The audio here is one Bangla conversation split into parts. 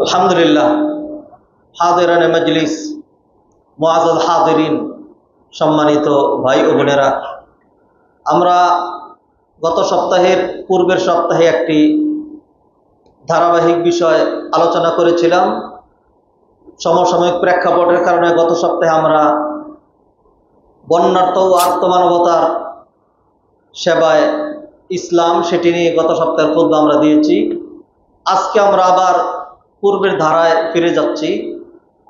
আলহামদুলিল্লাহ। হাজিরানে মজলিস, মুআজ্জাজ হাজিরিন, সম্মানিত ভাই ও বোনেরা, আমরা গত সপ্তাহের পূর্বের সপ্তাহে একটি ধারাবাহিক বিষয় আলোচনা করেছিলাম। সমসাময়িক প্রেক্ষাপটের কারণে গত সপ্তাহে আমরা বন্যার্থ ও আত্মমানবতার সেবায় ইসলাম সেটি নিয়ে গত সপ্তাহের খুতবা আমরা দিয়েছি। আজকে আমরা আবার পূর্বের ধারায় ফিরে যাচ্ছি।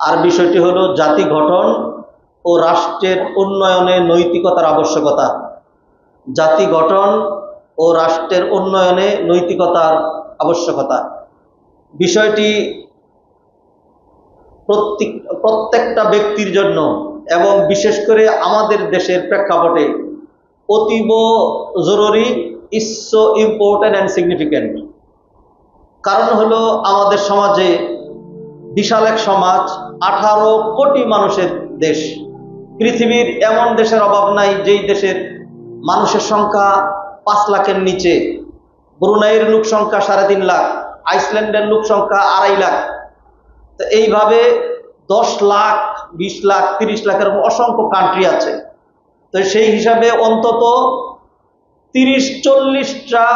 আর বিষয়টি হলো জাতি গঠন ও রাষ্ট্রের উন্নয়নে নৈতিকতার আবশ্যকতা। জাতি গঠন ও রাষ্ট্রের উন্নয়নে নৈতিকতার আবশ্যকতা বিষয়টি প্রত্যেকটা ব্যক্তির জন্য এবং বিশেষ করে আমাদের দেশের প্রেক্ষাপটে অতীব জরুরি, is so important and significant. কারণ হলো আমাদের সমাজে বিশাল এক সমাজ, 18 কোটি মানুষের দেশ। পৃথিবীর এমন দেশের অভাব নাই যেই দেশের মানুষের সংখ্যা 5 লাখের নিচে। ব্রুনাইয়ের লোক সংখ্যা 3.5 লাখ, আইসল্যান্ডের লোক সংখ্যা 2.5 লাখ। তো এইভাবে 10 লাখ, 20 লাখ, 30 লাখের অসংখ্য কান্ট্রি আছে। তো সেই হিসাবে অন্তত 30-40টা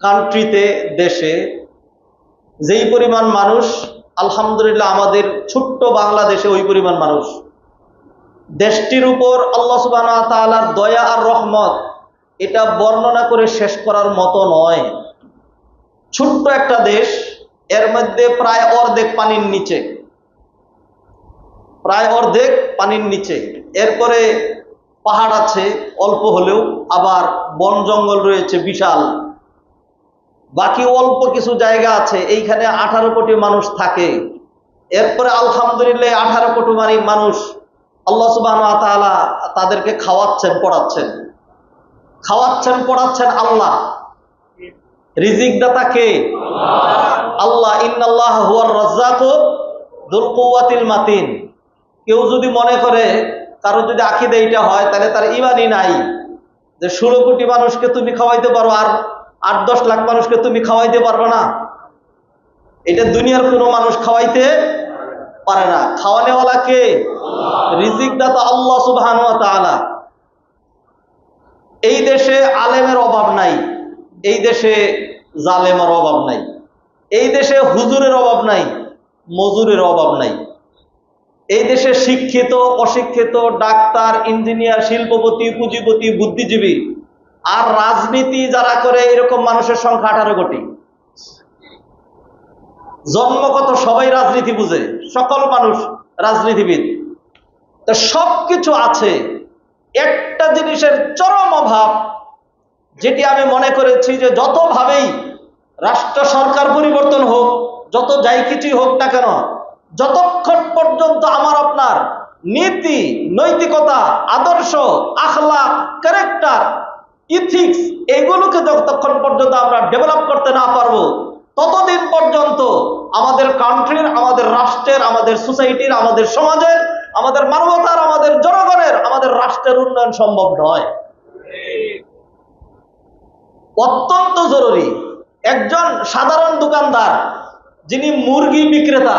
কান্ট্রিতে, দেশে যেই পরিমাণ মানুষ, আলহামদুলিল্লাহ আমাদের ছোট্ট বাংলাদেশে ওই পরিমাণ মানুষ। দেশটির উপর আল্লাহ সুবহানাহু ওয়া তাআলার দয়া আর রহমত এটা বর্ণনা করে শেষ করার মতো নয়। ছোট্ট একটা দেশ, এর মধ্যে প্রায় অর্ধেক পানির নিচে, প্রায় অর্ধেক পানির নিচে। এরপরে পাহাড় আছে অল্প হলেও, আবার বন জঙ্গল রয়েছে বিশাল। বাকি অল্প কিছু জায়গা আছে, এইখানে 18 কোটি মানুষ থাকে। এরপরে আলহামদুলিল্লাহ 18 কোটি মানুষ আল্লাহ সুবহানাহু ওয়া তাআলা তাদেরকে খাওয়াচ্ছেন, পড়াচ্ছেন আল্লাহ। রিজিক দাতা কে? আল্লাহ। ইন্নাল্লাহা হুয়ার রাজ্জাকু যুল কুওয়াতিল মাতিন। কেউ যদি মনে করে, কারো যদি আকীদা এইটা হয়, তাহলে তার ঈমানই নাই যে 16 কোটি মানুষকে তুমি খাওয়াইতে পারো আর 8-10 লাখ মানুষকে তুমি খাওয়াইতে পারবে না। এটা দুনিয়ার কোনো মানুষ খাওয়াইতে পারে না। খাওয়ানেওয়ালা কে? রিজিক দাতা আল্লাহ সুবহানাহু ওয়া তাআলা। এই দেশে আলেমের অভাব নাই, এই দেশে জালেমের অভাব নাই, এই দেশে হুজুরের অভাব নাই, মজুরের অভাব নাই। এই দেশে শিক্ষিত, অশিক্ষিত, ডাক্তার, ইঞ্জিনিয়ার, শিল্পপতি, পুঁজিপতি, বুদ্ধিজীবী আর রাজনীতি যারা করে, এরকম মানুষের সংখ্যা 18 কোটি। জন্মগত সবাই রাজনীতি বুঝে, সকল মানুষ রাজনীতিবিদ। তো সবকিছু আছে। একটা জিনিসের চরম অভাব, যেটি আমি মনে করেছি যে যতভাবেই রাষ্ট্র সরকার পরিবর্তন হোক, যত যাই কিছুই হোক না কেন, যতক্ষণ পর্যন্ত আমার আপনার নীতি, নৈতিকতা, আদর্শ, আখলাক, ক্যারেক্টার, ইথিক্স এগুলোকে যতক্ষণ পর্যন্ত আমরা ডেভেলপ করতে না পারবো, ততদিন পর্যন্ত আমাদের কান্ট্রির, আমাদের রাষ্ট্রের, আমাদের সোসাইটির, আমাদের সমাজের, আমাদের মানবতার, আমাদের জনগণের, আমাদের রাষ্ট্রের উন্নয়ন সম্ভব নয়। অত্যন্ত জরুরি। একজন সাধারণ দোকানদার যিনি মুরগি বিক্রেতা,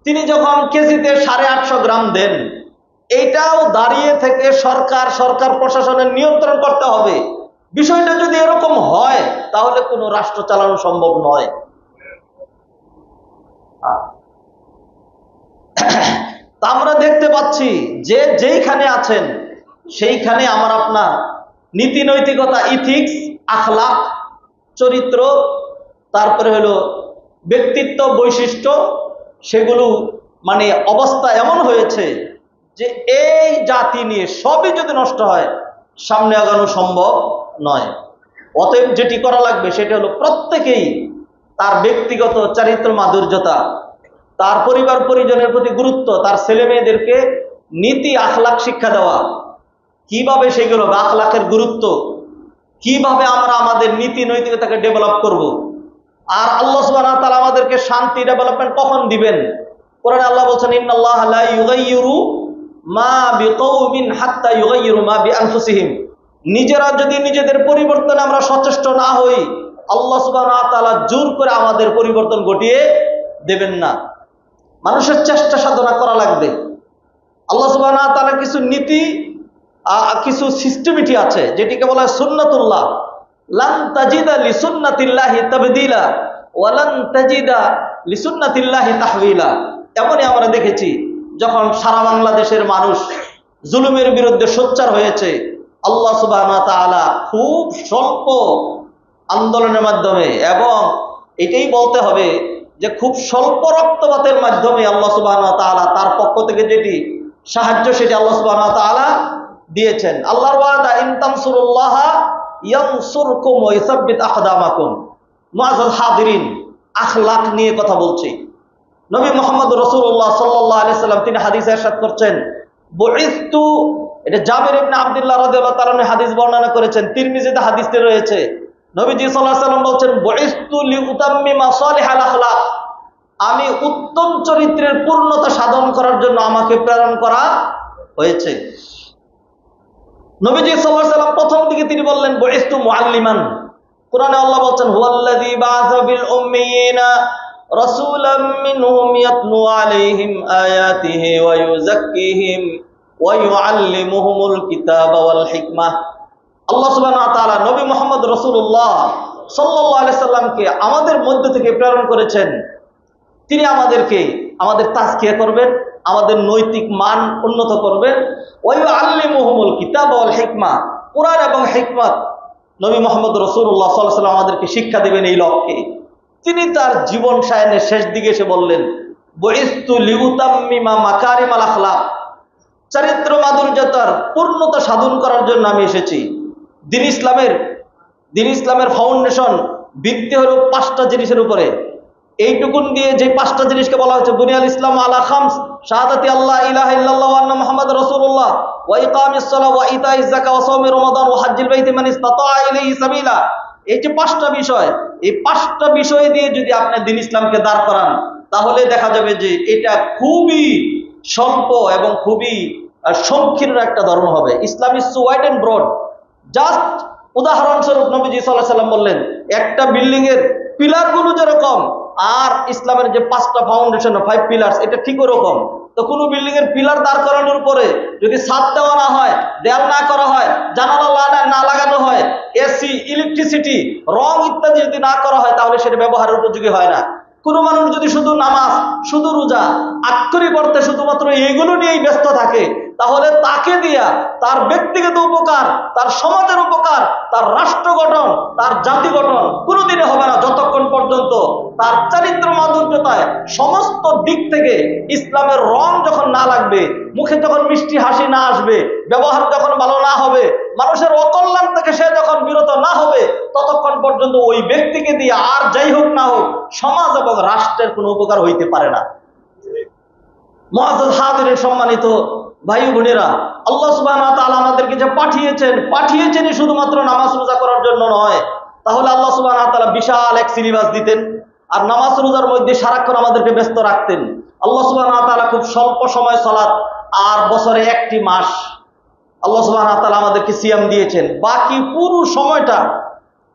তিনি যখন কেজিতে 850 গ্রাম দেন, এইটাও দাঁড়িয়ে থেকে সরকার প্রশাসনের নিয়ন্ত্রণ করতে হবে। বিষয়টা যদি এরকম হয়, তাহলে কোনো রাষ্ট্র চালানো সম্ভব নয়। তা আমরা দেখতে পাচ্ছি যে যেইখানে আছেন সেইখানে আমার আপনার নীতি, নৈতিকতা, ইথিক্স, আখলাক, চরিত্র, তারপরে হলো ব্যক্তিত্ব, বৈশিষ্ট্য, সেগুলো মানে অবস্থা এমন হয়েছে যে এই জাতি নিয়ে সবই যদি নষ্ট হয়, সামনে আগানো সম্ভব নয়। অতএব যেটি করা লাগবে সেটা হলো প্রত্যেকেই তার ব্যক্তিগত চারিত্র মাধুর্যতা, তার পরিবার পরিজনের প্রতি গুরুত্ব, তার ছেলে মেয়েদেরকে নীতি আখলাক শিক্ষা দেওয়া। কিভাবে সেগুলো, আখলাকের গুরুত্ব, কিভাবে আমরা আমাদের নীতি নৈতিকতাকে ডেভেলপ করব। আর আল্লাহ সুবহানাহু ওয়া তাআলা আমাদেরকে শান্তি ডেভেলপমেন্ট কখন দিবেন? কোরআনে আল্লাহ বলেছেন, ইন্নাল্লাহা লা ইউগাইয়িরু মা বিকাউমিন হাত্তা ইউগাইয়িরু মা বিআনফুসিহিম। নিজেরা যদি নিজেদের পরিবর্তনে আমরা সচেষ্ট না হই, আল্লাহ সুবহানাহু ওয়া তাআলা জোর করে আমাদের পরিবর্তন ঘটিয়ে দেবেন না। মানুষের চেষ্টা সাধনা করা লাগবে। আল্লাহ সুবহানাহু ওয়া তাআলার কিছু নীতি, কিছু সিস্টেমিটি আছে যেটিকে বলা হয় সুন্নাতুল্লাহ। লান তাজিদা লিসুন্নাতিল্লাহি তাবদীলা ওয়া লান তাজিদা লিসুন্নাতিল্লাহি তাহওয়িলা। এমনই আমরা দেখেছি যখন সারা বাংলাদেশের মানুষ জুলুমের বিরুদ্ধে সোচ্চার হয়েছে, আল্লাহ সুবহানাহু ওয়া তাআলা খুব স্বল্প আন্দোলনের মাধ্যমে, এবং এটাই বলতে হবে যে খুব স্বল্প রক্তপাতের মাধ্যমে আল্লাহ সুবহানাহু ওয়া তাআলা তার পক্ষ থেকে যেটি সাহায্য সেটি আল্লাহ সুবহানাহু ওয়া তাআলা দিয়েছেন। আল্লাহর ওয়াদা, ইন তানসুরুল্লাহা ইয়ানসুরকুম ওয়া ইসাব্বিত আকদামাকুম। মুআজ্জাজ হাজিরিন, আখলাক নিয়ে কথা বলছি। নবী মুহাম্মদ রাসূলুল্লাহ সাল্লাল্লাহু আলাইহি সাল্লাম তিনি হাদিসে ইরশাদ করছেন, বুইসতু, এটা জাবির ইবনে আব্দুল্লাহ রাদিয়াল্লাহু তাআলা হাদিস বর্ণনা করেছেন, তিরমিজিতে হাদিসটি রয়েছে। নবীজি সাল্লাল্লাহু আলাইহি সাল্লাম বলছেন, বুইসতু লিউতাম্মিমা সালিহাল আখলাক, আমি উত্তম চরিত্রের পূর্ণতা সাধন করার জন্য আমাকে প্রেরণ করা হয়েছে। নবীজি সাল্লাল্লাহু আলাইহি সাল্লাম প্রথম দিকে তিনি বললেন বুইসতু মুআল্লিমান। কোরআনে আল্লাহ বলছেন, হুয়াল্লাযী বা'আসা বিল উম্মিয়িনা রাসূলাম মিনহুম ইয়াতলু আলাইহিম আয়াতিহি ওয়া ইউযাক্কিহিম ওয়া ইউআল্লিমুহুমুল কিতাবা ওয়াল হিকমাহ। আল্লাহ সুবহানাহু ওয়া তাআলা নবী মুহাম্মদ রাসূলুল্লাহ সাল্লাল্লাহু আলাইহি সাল্লামকে আমাদের মধ্য থেকে প্রেরণ করেছেন। তিনি আমাদের তাজকিয়া করবেন, আমাদের নৈতিক মান উন্নত করবেন। ওয়া ইউআল্লিমুহুমুল কিতাবা ওয়াল হিকমাহ, কুরআন এবং হিকমত নবী মুহাম্মদ রাসূলুল্লাহ সাল্লাল্লাহু আলাইহি সাল্লাম আমাদেরকে শিক্ষা দেবেন এই লক্ষ্যে। তিনি তার জীবন সায়নের শেষ দিকে এসে বললেন, বুইসতু লিউতাম্মিমা মাকারিমাল আখলাক, চরিত্র মাধুর্যতার পূর্ণতা সাধন করার জন্য আমি এসেছি। দিন ইসলামের ফাউন্ডেশন ভিত্তি হলো 5টা জিনিসের উপরে। এইটুকুন দিয়ে যে 5টা জিনিসকে বলা হয়েছে, বুনিয়াল ইসলাম আলা খামস, শাহাদাতি আল্লাহ ইলাহা ইল্লাল্লাহ ওয়া আন্না মুহাম্মাদুর রাসূলুল্লাহ ওয়া ইকামিস সালাহ ওয়া ইতাইজ যাকাত ওয়া সাওমি রমাদান ওয়া হজ্জিল বাইতি মান ইসতাতা ইলাইহি সাবিলা। এই যে 5টা বিষয়, এই 5টা বিষয় দিয়ে যদি আপনি দিন ইসলামকে দাঁড় করান, তাহলে দেখা যাবে যে এটা খুবই স্বল্প এবং খুবই সংকীর্ণ একটা ধর্ম হবে। Islam is so wide and broad. Just উদাহরণস্বরূপ নবীজি সাল্লাল্লাহু আলাইহি সাল্লাম বললেন, একটা বিল্ডিং এর পিলার গুলো যেরকম আর ইসলামের যে 5টা ফাউন্ডেশন 5 পিলার্স, এটা ঠিক ওরকম। তো কোনো বিল্ডিং এর পিলার দাঁড় করানোর পরে যদি ছাদ দেওয়া না হয়, দেয়াল না করা হয়, জানালা না লাগানো হয়, এসি, ইলেকট্রিসিটি, রং ইত্যাদি যদি না করা হয়, তাহলে সেটা ব্যবহারের উপযোগী হয় না। কোনো মানুষ যদি শুধু নামাজ, শুধু রোজা, আক্ষরিক অর্থে শুধুমাত্র এগুলো নিয়েই ব্যস্ত থাকে, তাহলে তাকে দিয়া তার ব্যক্তিগত উপকার, তার সমাজের উপকার, তার রাষ্ট্র গঠন, তার জাতি গঠন কোনোদিনে হবে না, যতক্ষণ পর্যন্ত তার চরিত্র মাধুর্যতায় সমস্ত দিক থেকে ইসলামের রং যখন না লাগবে, মুখে যখন মিষ্টি হাসি না আসবে, ব্যবহার যখন ভালো না হবে, মানুষের অকল্যাণ থেকে সে যখন বিরত না হবে, ততক্ষণ পর্যন্ত ওই ব্যক্তিকে দিয়ে আর যাই হোক না হোক সমাজ এবং রাষ্ট্রের কোনো উপকার হইতে পারে না। মুআজ্জাজ হাজিরিন, সম্মানিত ভাই বোনেরা, আল্লাহ সুবহানাহু ওয়া তাআলা আমাদেরকে যে পাঠিয়েছেনই শুধুমাত্র নামাজ রোজা করার জন্য নয়। তাহলে আল্লাহ সুবহানাহু ওয়া তাআলা বিশাল এক সিলেবাস দিতেন, আর নামাজ রোজার মধ্যে সারাক্ষণ আমাদেরকে ব্যস্ত রাখতেন। আল্লাহ সুবহানাহু ওয়া তাআলা খুব স্বল্প সময় সালাত আর বছরে 1টি মাস আল্লাহ সুবহানাহু ওয়া তাআলা আমাদেরকে সিয়াম দিয়েছেন। বাকি পুরো সময়টা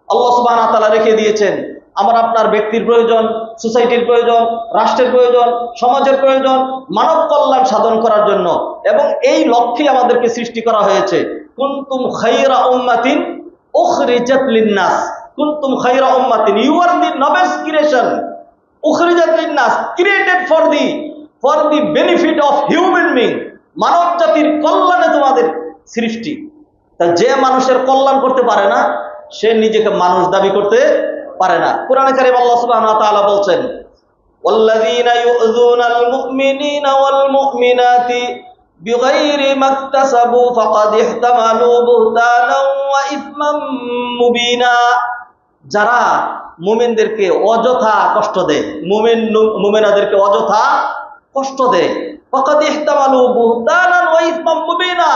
আল্লাহ সুবহানাহু ওয়া তাআলা রেখে দিয়েছেন আমার আপনার ব্যক্তির প্রয়োজন, সোসাইটির প্রয়োজন, রাষ্ট্রের প্রয়োজন, সমাজের প্রয়োজন, মানব কল্যাণ সাধন করার জন্য। এবং এই লক্ষ্যে আমাদেরকে সৃষ্টি করা হয়েছে। কুনতুম খায়রা উম্মাতিন উখরিজাত লিন-নাস, কুনতুম খায়রা উম্মাতিন, you are the noblest creation, উখরিজাত লিন-নাস, created for the benefit of human being, মানব জাতির কল্যাণে তোমাদের সৃষ্টি। তা যে মানুষের কল্যাণ করতে পারে না, সে নিজেকে মানুষ দাবি করতে পারে না। কোরআনে কারীম আল্লাহ সুবহানাহু ওয়া তাআলা বলছেন, ওয়াল্লাযীনা ইউযুনাল মুমিনিনা ওয়াল মুমিনাতি বিগাইরি মাকতাসাবু ফাকাদ ইহতামালু বুহতানান ওয়া ইসমান মুবিনা। যারা মুমিনদেরকে অযথা কষ্ট দেয়, মুমিনাদেরকে অযথা কষ্ট দেয়, ফাকাদ ইহতামালু বুহতানান ওয়া ইসমান মুবিনা,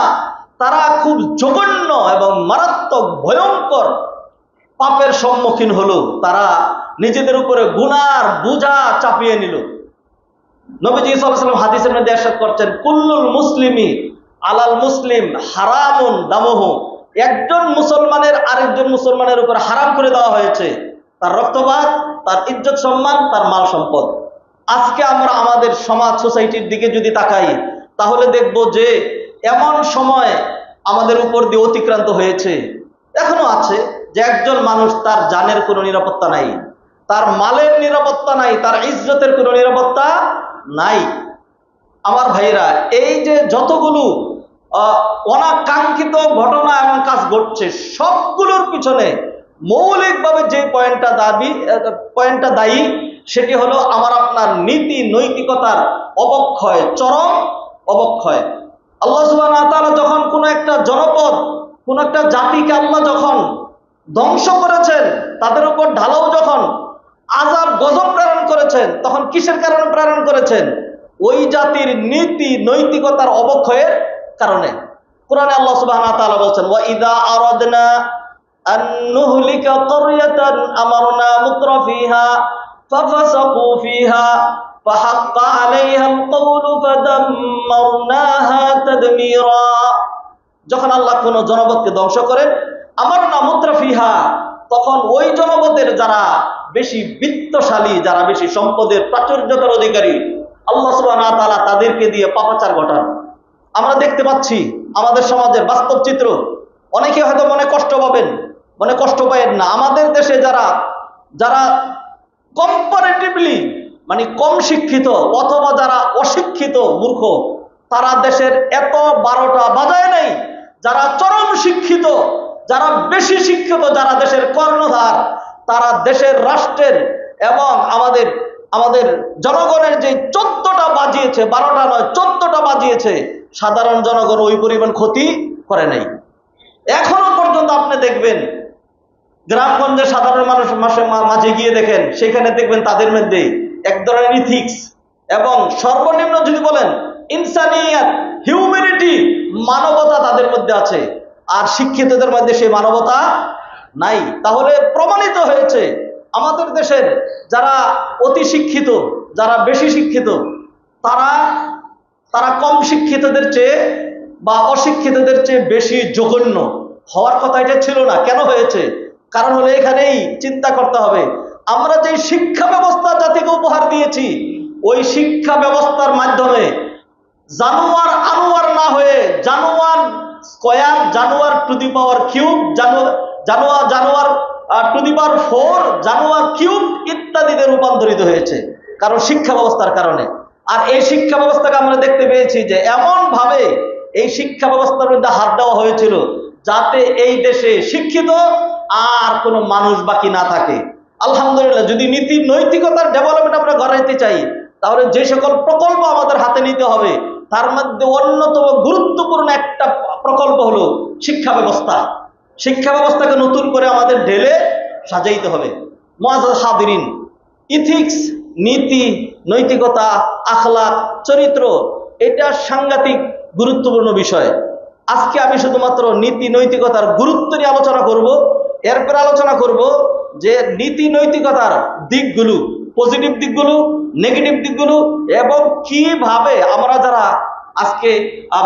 তারা খুব জঘন্য এবং মারাত্মক ভয়ঙ্কর পাপের সম্মুখীন হলো, তারা নিজেদের উপরে গুনার বোঝা চাপিয়ে নিল। নবীজি সাল্লাল্লাহু আলাইহি ওয়াসাল্লাম হাদিসের মধ্যে ইরশাদ করছেন, কুল্লুল মুসলিমি আলাল মুসলিম হারামুন দামুহু, একজন মুসলমানের আরেকজন মুসলমানের উপর হারাম করে দেওয়া হয়েছে তার রক্তপাত, তার ইজ্জত সম্মান, তার মাল সম্পদ। আজকে আমরা আমাদের সমাজ সোসাইটির দিকে যদি তাকাই, তাহলে দেখব যে এমন সময় আমাদের উপর দিয়ে অতিক্রান্ত হয়েছে, এখনো আছে, যে একজন মানুষ তার জানের কোনো নিরাপত্তা নাই, তার মালের নিরাপত্তা নাই, তার ইজ্জতের কোনো নিরাপত্তা নাই। আমার ভাইরা, এই যে যতগুলো অনাকাঙ্ক্ষিত ঘটনা এবং কাজ ঘটছে, সবগুলোর পিছনে মৌলিকভাবে যে পয়েন্টটা দায়ী, সেটি হলো আমার আপনার নীতি নৈতিকতার অবক্ষয়, চরম অবক্ষয়। আল্লাহ সুবহানাহু ওয়া তাআলা যখন কোন একটা জনপদ, কোন একটা জাতিকে আল্লাহ যখন ধ্বংস করেছেন, তাদের উপর ঢালাও যখন আযাব গজব প্রেরণ করেছেন, তখন কিসের কারণে প্রেরণ করেছেন? ওই জাতির নীতি নৈতিকতার অবক্ষয়ের কারণে। কোরআনে আল্লাহ সুবহানাহু ওয়া তাআলা বলেন, ওয়া ইযা আরাদনা আন নুহলিকা ক্বরিয়াতান আমারনা মুত্রাফিহা ফাফাসাকু ফিহা ফাহাক্কা আলাইহাল কওলু ফাদাম্মারনাহা তাদমীরা। যখন আল্লাহ কোন জনপদকে ধ্বংস করেন, আমারনা মুত্রাফিহা, তখন ওই জনপদের যারা বেশি বিত্তশালী, যারা বেশি সম্পদের প্রাচুর্যতার অধিকারী, আল্লাহ সুবহানাহু ওয়া তাআলা তাদেরকে দিয়ে পাপাচার ঘটান। আমরা দেখতে পাচ্ছি আমাদের সমাজের বাস্তব চিত্র। অনেকে হয়তো মনে কষ্ট পাবেন, মনে কষ্ট পাবেন না। আমাদের দেশে যারা কম্পারেটিভলি মানে কম শিক্ষিত অথবা যারা অশিক্ষিত মূর্খ, তারা দেশের এত 12টা বাজায় নাই। যারা চরম শিক্ষিত, যারা বেশি শিক্ষিত, যারা দেশের কর্ণধার, তারা দেশের, রাষ্ট্রের এবং আমাদের জনগণের যে 14টা বাজিয়েছে, 12টা নয় 14টা বাজিয়েছে, সাধারণ জনগণ ওই পরিমাণ ক্ষতি করে নাই। এখনো পর্যন্ত আপনি দেখবেন গ্রামগঞ্জে সাধারণ মানুষ মাঝে গিয়ে দেখেন, সেখানে দেখবেন তাদের মধ্যে এক ধরনের ইথিক্স এবং সর্বনিম্ন যদি বলেন ইনসানিয়াত, হিউম্যানিটি, মানবতা তাদের মধ্যে আছে। আর শিক্ষিতদের মধ্যে সেই মানবতা নাই। তাহলে প্রমাণিত হয়েছে আমাদের দেশের যারা অতি শিক্ষিত, যারা বেশি শিক্ষিত, তারা কম শিক্ষিতদের চেয়ে বা অশিক্ষিতদের চেয়ে বেশি জঘন্য হওয়ার কথা এটা ছিল না। কেন হয়েছে? কারণ হলো এখানেই চিন্তা করতে হবে, আমরা যে শিক্ষা ব্যবস্থা জাতিকে উপহার দিয়েছি, ওই শিক্ষা ব্যবস্থার মাধ্যমে জানোয়ার আনোয়ার না হয়ে জানোয়ার স্কয়ার, জানোয়ার টু দি পাওয়ার কিউব, জানোয়ার টু দি পাওয়ার 4, জানোয়ার কিউব ইত্যাদিতে রূপান্তরিত হয়েছে, কারণ শিক্ষা ব্যবস্থার কারণে। আর এই শিক্ষা ব্যবস্থাকে আমরা দেখতে পেয়েছি যে এমন ভাবে এই শিক্ষা ব্যবস্থার মধ্যে হাত দেওয়া হয়েছিল যাতে এই দেশে শিক্ষিত আর কোনো মানুষ বাকি না থাকে। আলহামদুলিল্লাহ, যদি নীতি নৈতিকতার ডেভেলপমেন্ট আমরা গড়াইতে চাই, তাহলে যে সকল প্রকল্প আমাদের হাতে নিতে হবে, তার মধ্যে অন্যতম গুরুত্বপূর্ণ একটা প্রকল্প হলো শিক্ষা ব্যবস্থা। শিক্ষা ব্যবস্থাকে নতুন করে আমাদের ঢেলে সাজাইতে হবে। মুআজ্জাজ হাদিরিন, ইথিক্স, নীতি নৈতিকতা, আখলাক, চরিত্র, এটা সাংঘাতিক গুরুত্বপূর্ণ বিষয়। আজকে আমি শুধুমাত্র নীতি নৈতিকতার গুরুত্ব নিয়ে আলোচনা করব। এরপর আলোচনা করব যে নীতি নৈতিকতার দিকগুলো, পজিটিভ দিকগুলো, নেগেটিভ দিকগুলো, এবং কিভাবে আমরা যারা আজকে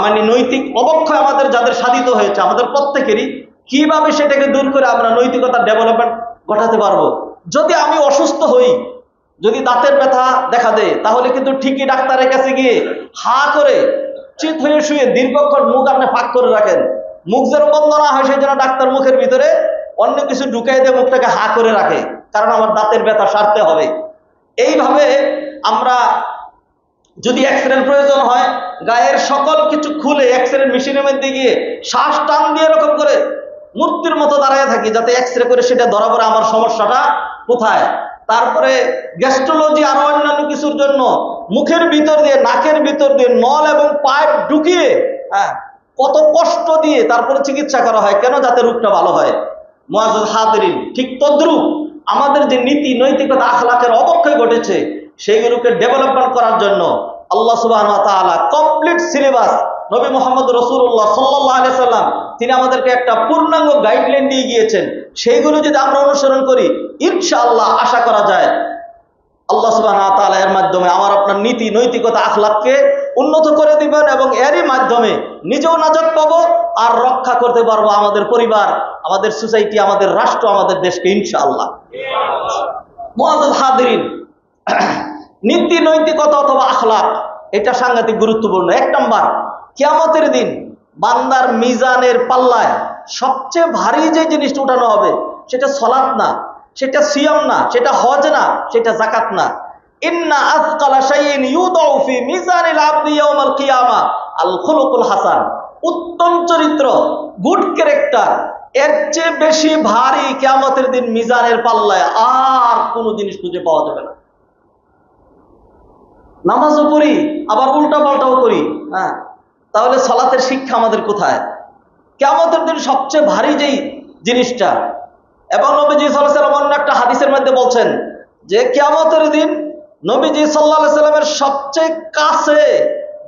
মানে নৈতিক অবক্ষয় আমাদের যাদের সাধিত হয়েছে, আমাদের প্রত্যেকেরই, কিভাবে সেটাকে দূর করে আমরা নৈতিকতার ডেভেলপমেন্ট ঘটাতে পারবো। যদি আমি অসুস্থ হই, যদি দাঁতের ব্যথা দেখা দেয়, তাহলে কিন্তু ঠিকই ডাক্তারের কাছে গিয়ে হা করে চিত হয়ে শুয়ে দীর্ঘক্ষণ মুখ আপনি ফাঁক করে রাখেন। মুখ যেন বন্ধ না হয়, সেই জন্য ডাক্তার মুখের ভিতরে অন্য কিছু ঢুকাই দিয়ে মুখটাকে হা করে রাখে, কারণ আমার দাঁতের ব্যথা সারতে হবে। এইভাবে আমরা যদি এক্সরের প্রয়োজন হয়, গায়ের সকল কিছু খুলে এক্সরে মেশিনের মধ্যে গিয়ে শ্বাস টান দিয়ে এরকম করে মূর্তির মতো দাঁড়ায় থাকি, যাতে এক্সরে করে সেটা ধরা পড়ে আমার সমস্যাটা কোথায়। তারপরে গ্যাস্ট্রোলজি আরো অন্যান্য কিছুর জন্য মুখের ভিতর দিয়ে, নাকের ভিতর দিয়ে নল এবং পাইপ ঢুকিয়ে কত কষ্ট দিয়ে তারপরে চিকিৎসা করা হয়, কেন? যাতে রোগটা ভালো হয়। মুআজ্জাজ হাদিরিন, ঠিক তদ্রূপ আমাদের যে নীতি নৈতিকতা আখলাকের অবক্ষয় ঘটেছে, সেইগুলোকে ডেভেলপমেন্ট করার জন্য আল্লাহ সুবহানাহু ওয়া তাআলা কমপ্লিট সিলেবাস, নবী মুহাম্মদ রাসূলুল্লাহ সাল্লাল্লাহু আলাইহি সাল্লাম তিনি আমাদেরকে একটা পূর্ণাঙ্গ গাইডলাইন দিয়ে গিয়েছেন। সেইগুলো যদি আমরা অনুসরণ করি, ইনশাআল্লাহ আশা করা যায় আল্লাহ সুবহানাহু ওয়া তাআলা এর মাধ্যমে আমার আপনার নীতি নৈতিকতা আখলাককে উন্নত করে দিবেন, এবং এরই মাধ্যমে নিজেও নাজাত পাবো আর রক্ষা করতে পারবো আমাদের পরিবার, আমাদের সোসাইটি, আমাদের রাষ্ট্র, আমাদের দেশকে ইনশাআল্লাহ। মুআজ্জাজ হাদিরিন, নীতি নৈতিকতা অথবা আখলাক, এটা সাংঘাতিক গুরুত্বপূর্ণ। 1 নম্বর, কিয়ামতের দিন বান্দার মিজানের পাল্লায় সবচেয়ে ভারী যে জিনিসটা উঠানো হবে সেটা সালাত না, সেটা সিয়াম না, সেটা হজ না, সেটা যাকাত না। ইন্না আযকালা শাইইন ইউদাউ ফি মিজানিল আবদি ইয়াউমাল কিয়ামা আল খুলুকুল হাসান। উত্তম চরিত্র, গুড ক্যারেক্টার, এর চেয়ে বেশি ভারী কিয়ামতের দিন মিজানের পাল্লায় আর কোনো জিনিস খুঁজে পাওয়া যাবে না। নামাজও পড়ি আবার উল্টা পাল্টাও করি, হ্যাঁ, তাহলে সালাতের শিক্ষা আমাদের কোথায়? কিয়ামতের দিন সবচেয়ে ভারী যেই জিনিসটা, এবং নবীজি সাল্লাল্লাহু আলাইহি ওয়াসাল্লাম অন্য একটা হাদিসের মধ্যে বলছেন যে কিয়ামতের দিন নবীজি সাল্লাল্লাহু আলাইহি ওয়াসাল্লামের সবচেয়ে কাছে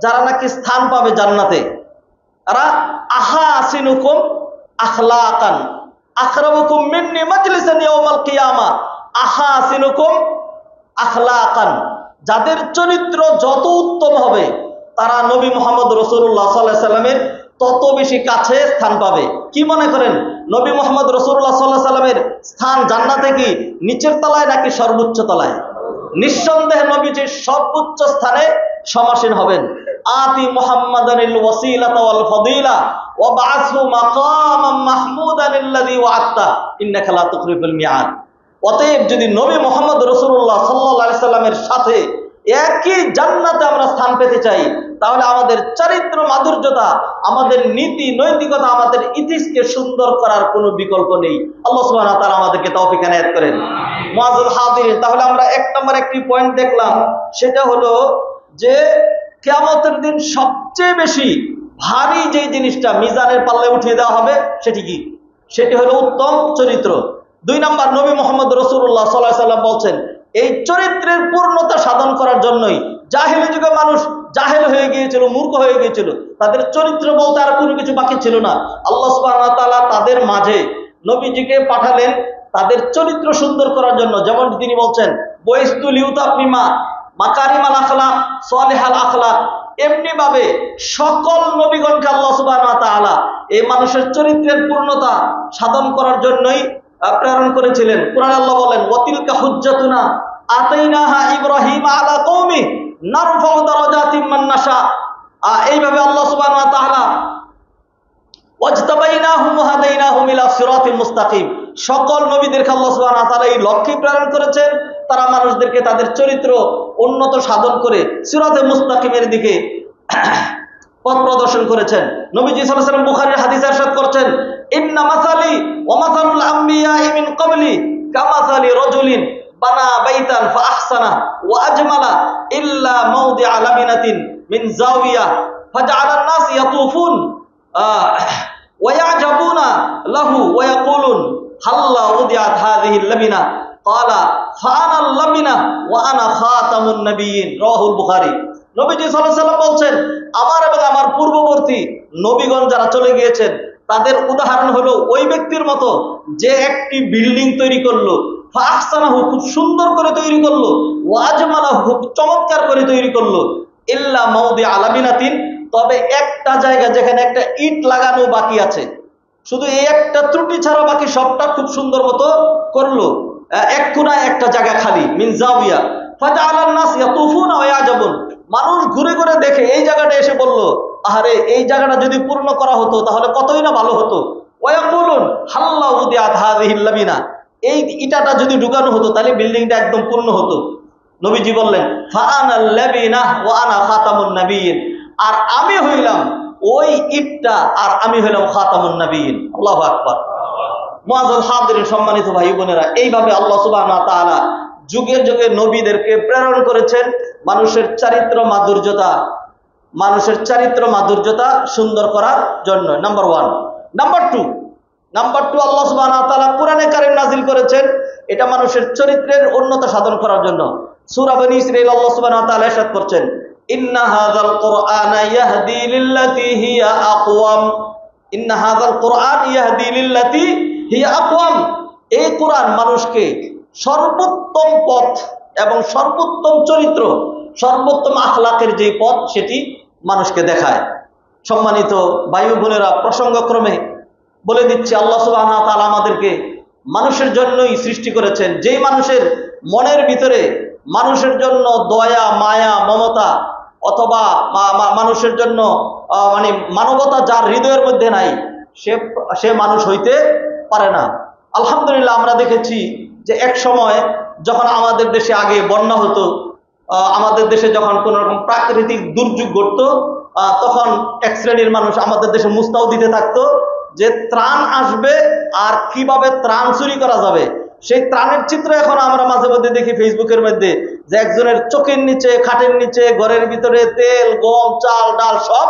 যারা নাকি স্থান পাবে জান্নাতে, তারা আহাসিনুকুম আখলাকান আকরামুকুম মিন্নি মাজলিসান ইয়াউমাল কিয়ামা আহাসিনুকুম আখলাকান। যাদের চরিত্র যত উত্তম হবে তারা নবী মুহাম্মদ রাসূলুল্লাহ সাল্লাল্লাহু আলাইহি ওয়াসাল্লামের তত বেশি কাছে স্থান পাবে। কি মনে করেন, নবী মুহাম্মদ রাসূলুল্লাহ সাল্লাল্লাহু আলাইহি ওয়াসাল্লামের স্থান জান্নাতে কি নিচের তলায় নাকি সর্বোচ্চ তলায়? নিঃসন্দেহে নবীজি সর্বোচ্চ স্থানে সমাসীন হবেন। আতি মুহাম্মাদানিল ওয়াসিলাতা ওয়াল ফাদিলা ওয়া বা'আসহু মাকামান মাহমুদান আল্লাযী ওয়া'আদতা ইন্নাকা লা তুখলিফুল মিআদ। অতএব যদি নবী মুহাম্মদ রাসূলুল্লাহ সাল্লাল্লাহু আলাইহি সাল্লামের সাথে একই জান্নাতে আমরা স্থান পেতে চাই, তাহলে আমাদের চরিত্র মাধুর্যতা, আমাদের নীতি নৈতিকতা, আমাদের ইতিহাসকে সুন্দর করার কোনো বিকল্প নেই। আল্লাহ সুবহানাহু ওয়া তাআলা আমাদেরকে তৌফিক এনায়েত করেন। মুআজ্জাজ হাজিরিন, তাহলে আমরা 1 নম্বর একটি পয়েন্ট দেখলাম, সেটা হলো যে কিয়ামতের দিন সবচেয়ে বেশি ভারী যে জিনিসটা মিজানের পাল্লায় উঠিয়ে দেওয়া হবে সেটি কি? সেটি হলো উত্তম চরিত্র। 2 নম্বর, নবী মুহাম্মদ রাসূলুল্লাহ সাল্লাল্লাহু আলাইহি সাল্লাম বলছেন এই চরিত্রের পূর্ণতা সাধন করার জন্যই জাহেলি যুগে মানুষ জাহেল হয়ে গিয়েছিল, মূর্খ হয়ে গিয়েছিল, তাদের চরিত্র বলতে আর কোনো কিছু বাকি ছিল না। আল্লাহ সুবহানাহু ওয়া তাআলা তাদের মাঝে নবীজিকে পাঠালেন তাদের চরিত্র সুন্দর করার জন্য। যেমন তিনি বলছেন বয়স্তু লিউতামিমা মাকারিমাল আখলাক সালিহাল আখলাক, এমনি ভাবে সকল নবীগণকে আল্লাহ সুবহানাহু ওয়া তাআলা এই মানুষের চরিত্রের পূর্ণতা সাধন করার জন্যই প্রেরণ করেছিলেন। কুরআনে আল্লাহ বলেন ওয়াতিলকা হুজ্জাতুনা আতাইনাহা ইব্রাহিম আলা কওমি নারফাউ দারাজাতিম মান নাশা। এইভাবে আল্লাহ সুবহানাহু ওয়া তাআলা ওয়াজতাবাইনাহুম ওয়া হাদাইনাহুম ইলা সিরাতিল মুস্তাকিম, সকল নবীদেরকে আল্লাহ সুবহানাহু ওয়া তাআলা এই লক্ষ্যে প্রেরণ করেছেন তারা মানুষদেরকে তাদের চরিত্র উন্নত সাধন করে সিরাতে মুস্তাকিমের দিকে পথ প্রদর্শন করেছেন। নবীজি সাল্লাল্লাহু আলাইহি ওয়াসাল্লাম বুখারীর হাদিসে ইরশাদ করছেন ইন্না মাসালি ওয়া মাসালুল আমবিয়াই মিন ক্বাবলি কামাসালি রাজুলিন বানা বাইতান ফা আহসানা ওয়া আজমালা ইল্লা মাওদিআ লাবিনাতিন মিন জাওিয়া ফাজআলান নাস ইয়াতুফুন ওয়া ইয়াজাবুনা লাহু ওয়া ইয়াকুলুন হাল্লা উদিআত হাযিহিল লাবিনা ক্বালা ফাআনাল লাবিনা ওয়া আনা খাতামুন নাবিয়্যিন। রাওয়াহুল বুখারী। নবীজি সাল্লাল্লাহু আলাইহি ওয়াসাল্লাম বলছেন আমার এবং আমার পূর্ববর্তী নবীগণ যারা চলে গিয়েছেন তাদের উদাহরণ হলো ওই ব্যক্তির মতো যে একটি বিল্ডিং তৈরি করলো, ফাহসানাহু খুব সুন্দর করে তৈরি করলো, ওয়াজমালাহু খুব চমৎকার করে তৈরি করলো, ইল্লা মাওদি আলাবিনাতিন, তবে একটা জায়গা যেখানে একটা ইট লাগানো বাকি আছে, শুধু এই একটা ত্রুটি ছাড়া বাকি সবটা খুব সুন্দর মতো করলো, এক কোনায় একটা জায়গা খালি, মিন জাওিয়া ফাজআলান নাস ইয়াতুফুনা ওয়া ইয়াজাবুন, মানুষ ঘুরে ঘুরে দেখে এই জায়গাটা এসে বলল আহারে এই জায়গাটা যদি পূর্ণ করা হতো তাহলে কতই না ভালো হতো। ওয়া ইয়াকুলুন হাল্লা উদিআত হাযিহিল লাবিনা, এই ইটাটা যদি ঢুকানো হতো তাহলে বিল্ডিংটা একদম পূর্ণ হতো। নবীজি বললেন ফাআনাল লাবিনা ওয়া আনা খাতামুন নাবিয়্যিন, আর আমি হইলাম ওই ইটটা আর আমি হইলাম খাতামুন নাবিয়্যিন। আল্লাহু আকবার। মুআজ্জাজ হাজিরিন, সম্মানিত ভাই বোনেরা, এইভাবে আল্লাহ সুবহানাহু ওয়া তাআলা যুগে যুগে নবীদেরকে প্রেরণ করেছেন মানুষের চারিত্র মাধুর্যতা সুন্দর করার জন্য। নাম্বার 1। নাম্বার 2 আল্লাহ সুবহানাহু ওয়া তাআলা কোরআনে কারীম নাযিল করেছেন এটা মানুষের চরিত্রের উন্নতি সাধন করার জন্য। সূরা বনী ইসরাঈল আল্লাহ সুবহানাহু ওয়া তাআলা ইরশাদ করছেন ইন্না হাযাল কুরআনা ইয়াহদি লিল্লাতী হিয়া আকওয়াম, ইন্না হাযাল কুরআন ইয়াহদি লিল্লাতী হিয়া আকওয়াম, এই কোরআন মানুষকে সর্বোত্তম পথ এবং সর্বোত্তম চরিত্র, সর্বোত্তম আখলাকের যে পথ সেটি মানুষকে দেখায়। সম্মানিত ভাই বোনেরা, প্রসঙ্গক্রমে বলে দিচ্ছি আল্লাহ সুবহানাহু ওয়া তাআলা আমাদেরকে মানুষের জন্যই সৃষ্টি করেছেন। যেই মানুষের মনের ভিতরে মানুষের জন্য দয়া, মায়া, মমতা অথবা মানুষের জন্য মানে মানবতা যার হৃদয়ের মধ্যে নাই, সে মানুষ হইতে পারে না। আলহামদুলিল্লাহ আমরা দেখেছি যে এক সময় যখন আমাদের দেশে আগে বন্যা হতো, আমাদের দেশে যখন কোন রকম প্রাকৃতিক দুর্যোগ ঘটতো, তখন এক শ্রেণীর মানুষ আমাদের দেশে মুস্তাও দিতে থাকতো যে ত্রাণ আসবে আর কিভাবে ত্রাণ চুরি করা যাবে। সেই ত্রাণের চিত্র এখন আমরা মাঝে মধ্যে দেখি ফেসবুকের মধ্যে, যে একজনের চোখের নিচে, খাটের নিচে, ঘরের ভিতরে তেল, গম, চাল, ডাল সব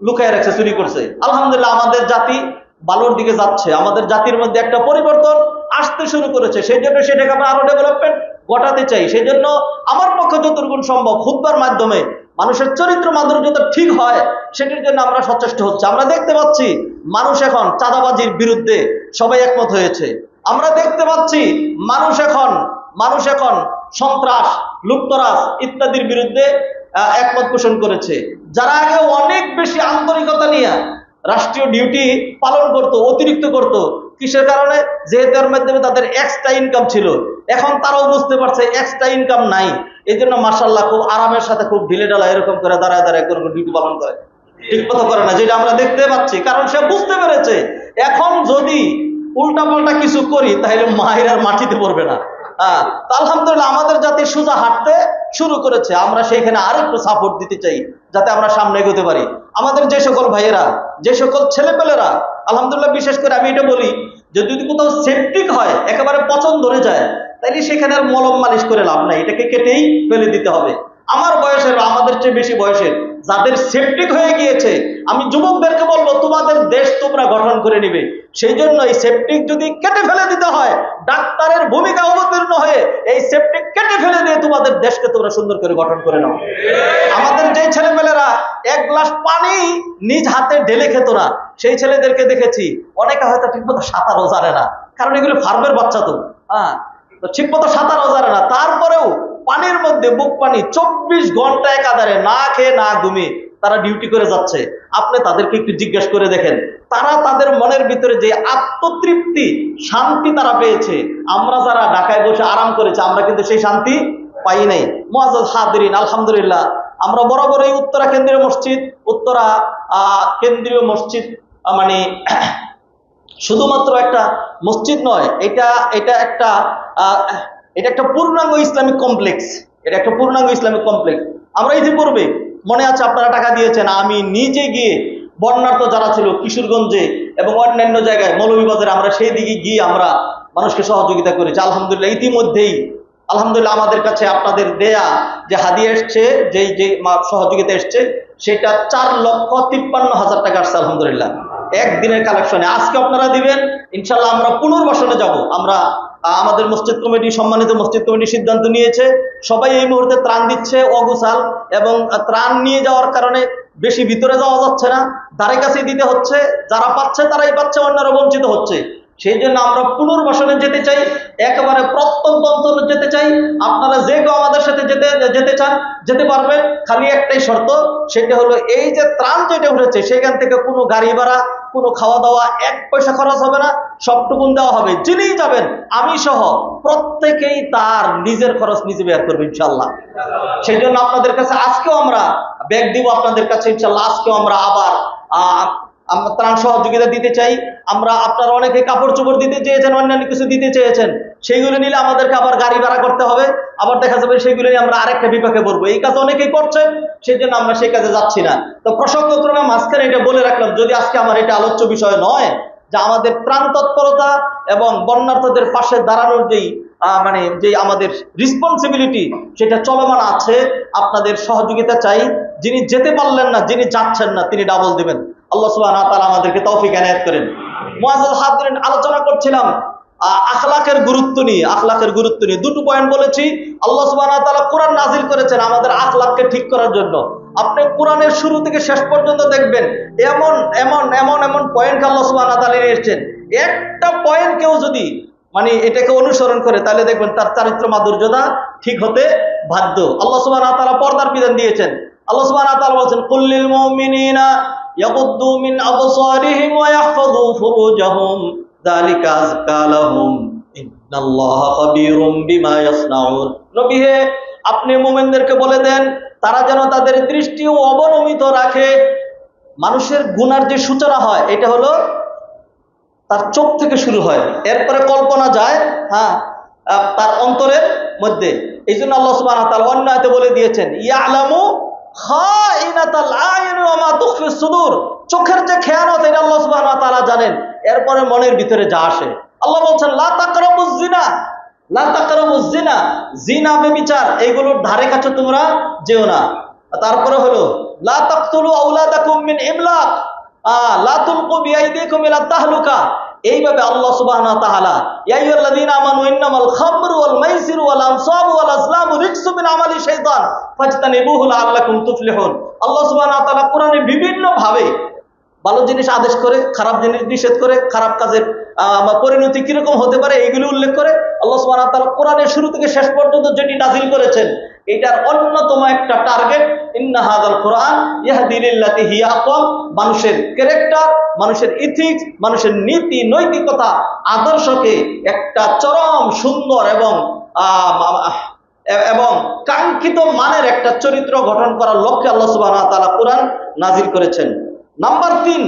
লুকায় রাখছে, চুরি করছে। আলহামদুলিল্লাহ আমাদের জাতি ভালোর দিকে যাচ্ছে, আমাদের জাতির মধ্যে একটা পরিবর্তন আসতে শুরু করেছে। সেই জন্য সেটাকে আমরা আরো ডেভেলপমেন্ট ঘটাতে চাই। সেই জন্য আমার পক্ষে যতটুকু সম্ভব খুতবার মাধ্যমে মানুষের চরিত্র মাধুর্যতা ঠিক হয় সেটির জন্য আমরা সচেষ্ট হচ্ছি। আমরা দেখতে পাচ্ছি মানুষ এখন চাঁদাবাজির বিরুদ্ধে সবাই একমত হয়েছে। আমরা দেখতে পাচ্ছি মানুষ এখন সন্ত্রাস, লুপ্তরাজ ইত্যাদির বিরুদ্ধে একমত পোষণ করেছে। যারা আগে অনেক বেশি আন্তরিকতা নিয়ে রাষ্ট্রীয় ডিউটি পালন করত, অতিরিক্ত করত, কিসের কারণে? যেহেতু এর মাধ্যমে তাদের এক্সট্রা ইনকাম ছিল। এখন তারাও বুঝতে পারছে এক্সট্রা ইনকাম নাই, এই জন্য মাশাআল্লাহ খুব আরামের সাথে, খুব ঢিলে ঢালা এরকম করে দাঁড়ায় দাঁড়ায় করে ডিউটি পালন করে, ঠিক মতো করে না, যেটা আমরা দেখতে পাচ্ছি। কারণ সে বুঝতে পেরেছে এখন যদি উল্টা পাল্টা কিছু করি তাহলে মায়ের আর মাটিতে পড়বে না। আলহামদুলিল্লাহ আমাদের জাতি সোজা হাঁটতে শুরু করেছে। আমরা সেইখানে আরেকটু সাপোর্ট দিতে চাই যাতে আমরা সামনে এগোতে পারি। আমাদের যে সকল ভাইয়েরা, যে সকল ছেলেপেলেরা, আলহামদুলিল্লাহ বিশেষ করে আমি এটা বলি যে যদি কোথাও সেপটিক হয়, একেবারে পচন ধরে যায়, তাইলে সেখানে আর মলম মালিশ করে লাভ নাই, এটাকে কেটেই ফেলে দিতে হবে। আমার বয়সের বা আমাদের চেয়ে বেশি বয়সের যাদের সেপটিক হয়ে গিয়েছে, আমি যুবকদেরকে বলবো তোমাদের দেশ তোমরা গঠন করে নিবে। সেই জন্য এই সেপটিক যদি কেটে ফেলে দিতে হয়, ডাক্তারের ভূমিকা অবতীর্ণ হয়ে এই সেপটিক কেটে ফেলে দিয়ে তোমাদের দেশকে তোমরা সুন্দর করে গঠন করে নাও। আমাদের যে ছেলেমেয়েরা এক গ্লাস পানি নিজ হাতে ঢেলে খেত না, সেই ছেলেদেরকে দেখেছি অনেকে হয়তো ঠিকমতো সাঁতারও জানে না, কারণ এগুলো ফার্মের বাচ্চা তো ঠিকমতো সাঁতারও জানে না, তারপরেও পানির মধ্যে বুক পানি 24 ঘন্টা একাধারে না খেয়ে না ঘুমিয়ে তারা ডিউটি করে যাচ্ছে। আপনি তাদেরকে একটু জিজ্ঞেস করে দেখেন, তারা তাদের মনের ভিতরে যে আত্মতৃপ্তি, শান্তি তারা পেয়েছে, আমরা যারা ঢাকায় বসে আরাম করেছি আমরা কিন্তু সেই শান্তি পাই নাই। মুআজ্জাজ হাদিরিন, আলহামদুলিল্লাহ আমরা বরাবর এই উত্তরা কেন্দ্রীয় মসজিদ মানে শুধুমাত্র একটা মসজিদ নয়, এটা একটা পূর্ণাঙ্গ ইসলামিক কমপ্লেক্স। এটা একটা পূর্ণাঙ্গ ইসলামিক কমপ্লেক্স। আমরা ইতিপূর্বে মনে আছে আপনারা টাকা দিয়েছেন, আমি নিজে গিয়ে বন্যার্ত যারা ছিল কিশোরগঞ্জে এবং অন্যান্য জায়গায় মৌলভীবাজারে, আমরা সেই দিকে গিয়ে আমরা মানুষকে সহযোগিতা করেছি। আলহামদুলিল্লাহ ইতিমধ্যেই আলহামদুলিল্লাহ আমাদের কাছে আপনাদের দেয়া যে হাদিয়া এসছে, যে সহযোগিতা এসছে, সেটা 4,53,000 টাকা আসছে আলহামদুলিল্লাহ একদিনের কালেকশনে। আজকে আপনারা দিবেন ইনশাল্লাহ, আমরা পুনর্বাসনে যাব। আমরা আমাদের মসজিদ কমিটি, সম্মানিত মসজিদ কমিটি সিদ্ধান্ত নিয়েছে সবাই এই মুহূর্তে ত্রাণ দিচ্ছে অগোছাল, এবং ত্রাণ নিয়ে যাওয়ার কারণে বেশি ভিতরে যাওয়া যাচ্ছে না, ধারে কাছে দিতে হচ্ছে, যারা পাচ্ছে তারাই পাচ্ছে, অন্যরা বঞ্চিত হচ্ছে। সেই জন্য আমরা পুনর্বাসনে যেতে চাই, একেবারে প্রত্যন্ত অঞ্চলে যেতে চাই। আপনারা যে কেউ আমাদের সাথে যেতে চান যেতে পারবেন, খালি একটাই শর্ত, সেটা হলো এই যে ত্রাণ যেটা উঠেছে সেখান থেকে কোনো গাড়ি ভাড়া, কোনো খাওয়া দাওয়া 1 পয়সা খরচ হবে না, সবটুকুন দেওয়া হবে। যিনিই যাবেন আমি সহ প্রত্যেকেই তার নিজের খরচ নিজে বের করবে ইনশাল্লাহ। সেই জন্য আপনাদের কাছে আজকেও আমরা ব্যাগ দিব আপনাদের কাছে ইনশাল্লাহ। আজকেও আমরা আবার আমরা ত্রাণ সহযোগিতা দিতে চাই। আমরা আপনারা অনেকে কাপড় চোপড় দিতে চেয়েছেন, অন্যান্য কিছু দিতে চেয়েছেন, সেইগুলো নিলে আমাদেরকে আবার গাড়ি ভাড়া করতে হবে, আবার দেখা যাবে সেইগুলো নিয়ে আমরা আরেকটা বিপাকে পড়বো। এই কাজ অনেকেই করছেন, সেই জন্য আমরা সেই কাজে যাচ্ছি না। তো প্রসঙ্গক্রমে মাঝখানে এটা বলে রাখলাম, যদি আজকে আমার এটা আলোচ্য বিষয় নয়, যে আমাদের ত্রাণ তৎপরতা এবং বন্যার্থদের পাশে দাঁড়ানোর যে আমাদের রেসপন্সিবিলিটি সেটা চলমান আছে। আপনাদের সহযোগিতা চাই। যিনি যেতে পারলেন না, যিনি যাচ্ছেন না, তিনি ডাবল দিবেন। আল্লাহ সুবহানাহু ওয়া তাআলা আমাদেরকে তৌফিক এনায়েত করেন। মুআজ্জাজ হাদিরিন, আলোচনা করছিলাম আখলাকের গুরুত্ব নিয়ে। দুটো পয়েন্ট বলেছি। আল্লাহ সুবহানাহু ওয়া তাআলা কোরআন নাজিল করেছেন আমাদের আখলাককে ঠিক করার জন্য। আপনি কোরআনের শুরু থেকে শেষ পর্যন্ত দেখবেন এমন এমন এমন এমন পয়েন্ট আল্লাহ সুবহানাহু ওয়া তাআলা এসেছেন, একটা পয়েন্ট কেউ যদি এটাকে অনুসরণ করে তাহলে দেখবেন তার চারিত্র মাধুর্যতা ঠিক হতে বাধ্য। আল্লাহ সুবহানাহু ওয়া তাআলা পর্দার বিধান দিয়েছেন। আল্লাহ সুবহানাহু ওয়া তাআলা বলেন, কুল্লিল মুমিনিনা ইয়াগুদ্দু মিন আবসারিহিম ওয়া ইয়াহফাযু ফুরুজাহুম যালিকা আযকা লাহুম ইন্নাল্লাহা খাবীরুম বিমা ইয়াসনাউন। নবী হে, আপনি মুমিনদেরকে বলে দেন তারা যেন তাদের দৃষ্টি অবনমিত রাখে। মানুষের গুনার যে সূচনা হয় এটা হলো তার চোখ থেকে শুরু হয়, এরপরে কল্পনা যায় হ্যাঁ তার অন্তরের মধ্যে। এই জন্য আল্লাহ সুবহানাহু ওয়া তাআলা অন্য আয়াতে বলে দিয়েছেন, ইয়ালামু খাইনাতাল আয়ুনি ওয়া মা তুখফিস সুদূর। চোখের যে খেয়ানত এটা আল্লাহ সুবহানাহু ওয়া তাআলা জানেন, এরপরে মনের ভিতরে যা আসে। আল্লাহ বলছেন লা তাকরাবুজ জিনা, লা তাকরাবুজ জিনা, জিনা ব্যভিচার এইগুলোর ধারে কাছে তোমরা যেও না। তারপরে হলো লা তাকতুলু আওলাদাকুম মিন ইমলাক, লা তুলকু বিআইদিকুম ইলা তাহলুকা। এইভাবে আল্লাহ সুবহানাহু ওয়া তাআলা ইয়া আইয়ুহাল্লাযীনা আমানু ইন্নামাল খামরু ওয়াল মাইসিরু ওয়াল আনসাবু ওয়াল আজলামু রিজসুম মিন আমালি শাইতান ফাজতানিবুহু লাআল্লাকুম তুফলিহুন। আল্লাহ সুবহানাহু ওয়া তাআলা কোরআনে বিভিন্ন ভাবে ভালো জিনিস আদেশ করে, খারাপ জিনিস নিষেধ করে, খারাপ কাজের পরিণতি কিরকম হতে পারে এইগুলো উল্লেখ করে। আল্লাহ সুবহানাহু ওয়া তাআলা কোরআনের শুরু থেকে শেষ পর্যন্ত যেটি নাযিল করেছেন এটার অন্যতম একটা টার্গেট, ইন্না হাযাল কোরআন ইয়াহদি লিল্লাতি হিয়া আকওয়াম। মানুষের ক্যারেক্টার, মানুষের ইথিক্স, মানুষের নীতি নৈতিকতা আদর্শকে একটা চরম সুন্দর এবং কাঙ্ক্ষিত মানের একটা চরিত্র গঠন করার লক্ষ্যে আল্লাহ সুবহানাহু ওয়া তাআলা কোরআন নাযিল করেছেন। নাম্বার 3,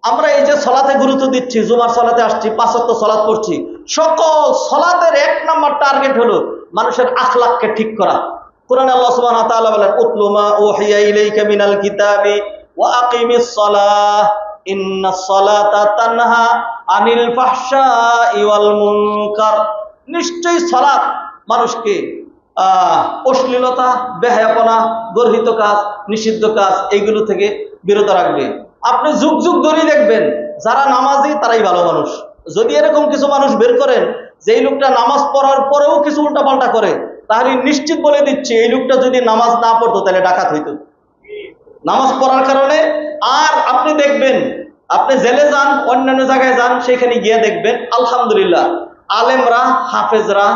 আমরা এই যে সালাতে গুরুত্ব দিচ্ছি, জুমার সালাতে আসছি, 5 ওয়াক্ত সালাত পড়ছি, সকল সালাতের 1 নাম্বার টার্গেট হলো মানুষের আখলাককে ঠিক করা। কোরআনে আল্লাহ সুবহানাহু ওয়া তাআলা বলেন, উতলু মা উহিয়া ইলাইকা মিনাল কিতাবি ওয়া আকিমিস সালাহ ইন্নাস সালাতা তানহা আনিল ফাহশাই ওয়াল মুনকার। নিশ্চয়ই সালাত মানুষকে অশ্লীলতা, বেহায়াপনা, গর্হিত কাজ, নিষিদ্ধ কাজ এইগুলো থেকে বিরত রাখবে। আপনি যুগ যুগ ধরেই দেখবেন যারা নামাজি তারাই ভালো মানুষ। যদি এরকম কিছু মানুষ বের করেন যে এই লোকটা নামাজ পড়ার পরেও কিছু উল্টাপাল্টা করে, তাহলে নিশ্চিত বলে দিচ্ছি এই লোকটা যদি নামাজ না পড়তো তাহলে ডাকাত হইতো নামাজ পড়ার কারণে। আর আপনি দেখবেন, আপনি জেলে যান, অন্যান্য জায়গায় যান, সেখানে গিয়ে দেখবেন আলহামদুলিল্লাহ আলেমরা, হাফেজরা,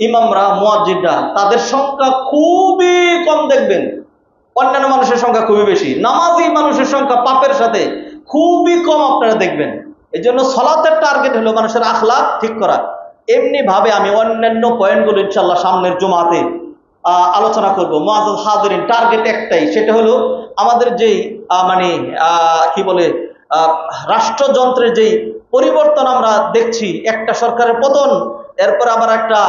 ইমামরা, মুয়াজ্জিনরা তাদের সংখ্যা খুবই কম দেখবেন, অন্যান্য মানুষের সংখ্যা খুবই বেশি। নামাজি মানুষের সংখ্যা পাপের সাথে খুবই কম আপনারা দেখবেন। এই জন্য সালাতের টার্গেট হলো মানুষের আখলাক ঠিক করা। এমনি ভাবে আমি অন্যান্য পয়েন্টগুলো ইনশাআল্লাহ সামনের জুমাতে আলোচনা করব। মুআজ্জাজ হাজিরিন, টার্গেট একটাই, সেটা হলো আমাদের যেই কি বলে রাষ্ট্রযন্ত্রের যেই পরিবর্তন আমরা দেখছি, একটা সরকারের পতন, এরপর আবার একটা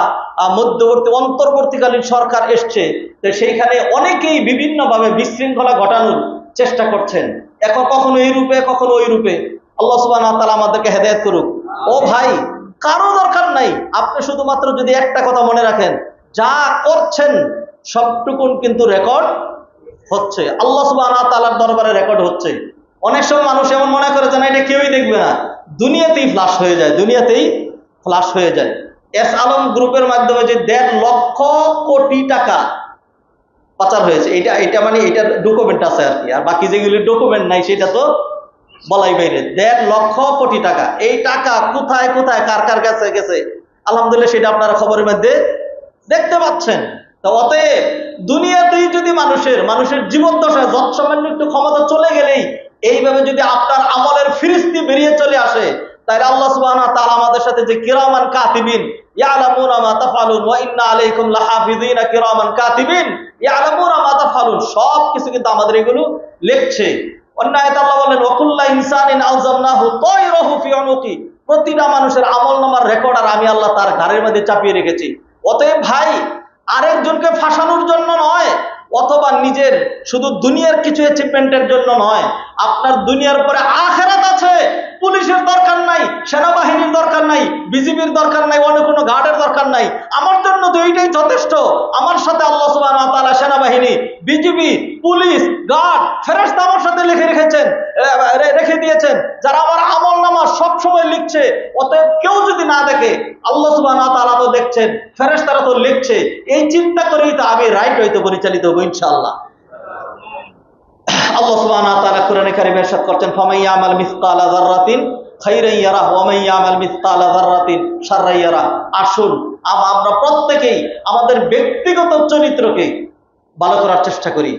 মধ্যবর্তী অন্তর্বর্তীকালীন সরকার এসছে, তো সেইখানে অনেকেই বিভিন্নভাবে বিশৃঙ্খলা ঘটানোর চেষ্টা করছেন, এখন কখনো এই রূপে কখনো ওই রূপে। আল্লাহ সুবহানাহু ওয়া তাআলা আমাদেরকে হেদায়েত করুক। ও ভাই, কারো দরকার নাই, আপনি শুধুমাত্র যদি একটা কথা মনে রাখেন, যা করছেন সবটুকুন কিন্তু রেকর্ড হচ্ছে, আল্লাহ সুবহানাহু ওয়া তাআলার দরবারে রেকর্ড হচ্ছে। অনেক সময় মানুষ এমন মনে করে যে না এটা কেউই দেখবে না, দুনিয়াতেই ফ্লাশ হয়ে যায়, দুনিয়াতেই ফ্লাশ হয়ে যায়। এস আলম গ্রুপের মাধ্যমে যে 1.5 লক্ষ কোটি টাকা পাচার হয়েছে, এটা মানে এটার ডকুমেন্ট আছে আর কি, আর বাকি যেগুলি ডকুমেন্ট নাই সেটা তো বলাই বাইরে। 1.5 লক্ষ কোটি টাকা, এই টাকা কোথায় কোথায় কার কার কাছে গেছে আলহামদুলিল্লাহ সেটা আপনারা খবরের মধ্যে দেখতে পাচ্ছেন। তো অতএব দুনিয়াতেই যদি মানুষের জীবন দশায় যৎসামান্য একটু ক্ষমতা চলে গেলেই এইভাবে যদি আপনার আমলের ফিরিস্তি বেরিয়ে চলে আসে, তাই আল্লাহ সুবহানাহু ওয়া তাআলা আমাদের সাথে যে কিরামান কাতিবিন ইয়ালামুনা মা তাফআলুন ওয়া ইন্না আলাইকুম লাহাফিযিনা কিরামান কাতিবিন ইয়ালামুনা মা তাফআলুন, সব কিছু কিন্তু আমাদের এগুলো লিখছে। অন্য আয়াতে আল্লাহ বলেন ওয়াকুল্লা ইনসানিন আলজামনাহু তায়রাহু ফি উনুকি, প্রতিটা মানুষের আমলনামার রেকর্ড আর আমি আল্লাহ তার ঘাড়ের মধ্যে চাপিয়ে রেখেছি। অতএব ভাই, আরেকজনকে ফাঁসানোর জন্য নয়, অথবা নিজের শুধু দুনিয়ার কিছু অ্যাচিভমেন্টের জন্য নয়, আপনার দুনিয়ার পরে আখিরাত আছে। পুলিশের দরকার নাই, সেনাবাহিনীর দরকার নাই, বিজিবির দরকার নাই, অন্য কোনো গার্ডের দরকার নাই, আমার জন্য তো এইটাই যথেষ্ট। আমার সাথে আল্লাহ সুবহানাহু ওয়া তাআলা সেনাবাহিনী, বিজিবি, পুলিশ, গার্ড, ফেরেশতা আমার সাথে রেখে দিয়েছেন, যারা আমার আমলনামা সব সময় লিখছে। অতএব কেউ যদি না দেখে, আল্লাহ সুবহানাহু ওয়া তাআলা তো দেখছেন, ফেরেশতারা তো লিখছে, এই চিন্তা করেই তো আমি রাইট হইতে পরিচালিত হব ইনশাআল্লাহ। আল্লাহ সুবহানাহু ওয়া তাআলা কোরআনে কারীমে ইরশাদ করছেন, ফামান ইয়ামাল মিসকালা যাররাতিন খাইরান ইয়ারাহু ওয়া মান ইয়ামাল মিসকালা যাররাতিন শাররান ইয়ারাহু। আসুন আমরা প্রত্যেকেই আমাদের ব্যক্তিগত চরিত্রকে ভালো করার চেষ্টা করি।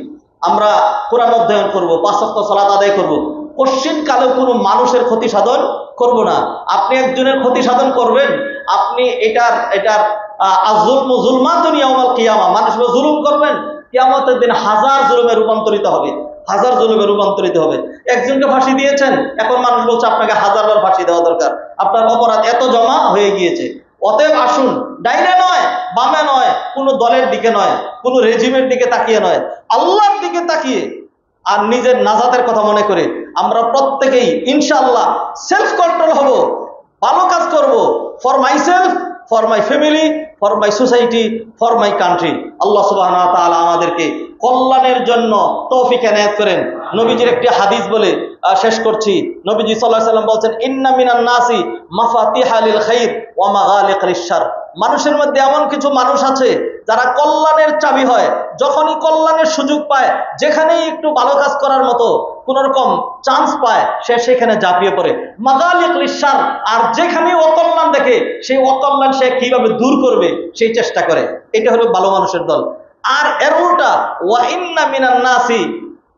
আমরা কোরআন অধ্যয়ন করব, 5 ওয়াক্ত সালাত আদায় করব, কোশ্চিন কালেও কোনো মানুষের ক্ষতি সাধন করব না। আপনি একজনের ক্ষতি সাধন করবেন, আপনি আপনি এটার এটার আযুলমু যুলমাতুন ইয়াউমাল কিয়ামা, মানুষ জুলুম করবেন, কিয়ামতের দিন হাজার জুলুমে রূপান্তরিত হবে, হাজার জুলুমে রূপান্তরিত হবে। একজনকে ফাঁসি দিয়েছেন, এখন মানুষ বলছে আপনাকে হাজারবার ফাঁসি দেওয়া দরকার, আপনার অপরাধ এত জমা হয়ে গিয়েছে। অতএব আসুন, ডাইনে নয়, বামে নয়, কোনো দলের দিকে নয়, কোনো রেজিমের দিকে তাকিয়ে নয়, আল্লাহর দিকে তাকিয়ে আর নিজের নাজাতের কথা মনে করে আমরা প্রত্যেকেই ইনশাআল্লাহ সেলফ কন্ট্রোল হব, ভালো কাজ করব, for myself, for my family, for my society, for my country. Allah সুবহানাহু ওয়া তাআলা আমাদেরকে কল্যাণের জন্য তৌফিক এনায়েত করেন। নবীজির একটি হাদিস বলে শেষ করছি। নবীজি সাল্লাল্লাহু আলাইহি ওয়াসাল্লাম বলছেন, ইন্না মিনান নাসি মাফাতিহা লিল খাইর ওয়া মাগালিক লিশ শার। মানুষের মধ্যে এমন কিছু মানুষ আছে যারা কল্যাণের চাবি হয়, যখনই কল্যাণের সুযোগ পায়, যেখানেই একটু ভালো কাজ করার মতো কোন রকম চান্স পায়, সে সেখানে ঝাঁপিয়ে পড়ে। মাগালিক লিশ শার, আর যেখানে অকল্যাণ দেখে সেই অকল্যাণ সে কিভাবে দূর করবে সেই চেষ্টা করে। এটা হলো ভালো মানুষের দল। আর এর উল্টা, ওয়া ইন্না মিনান নাসি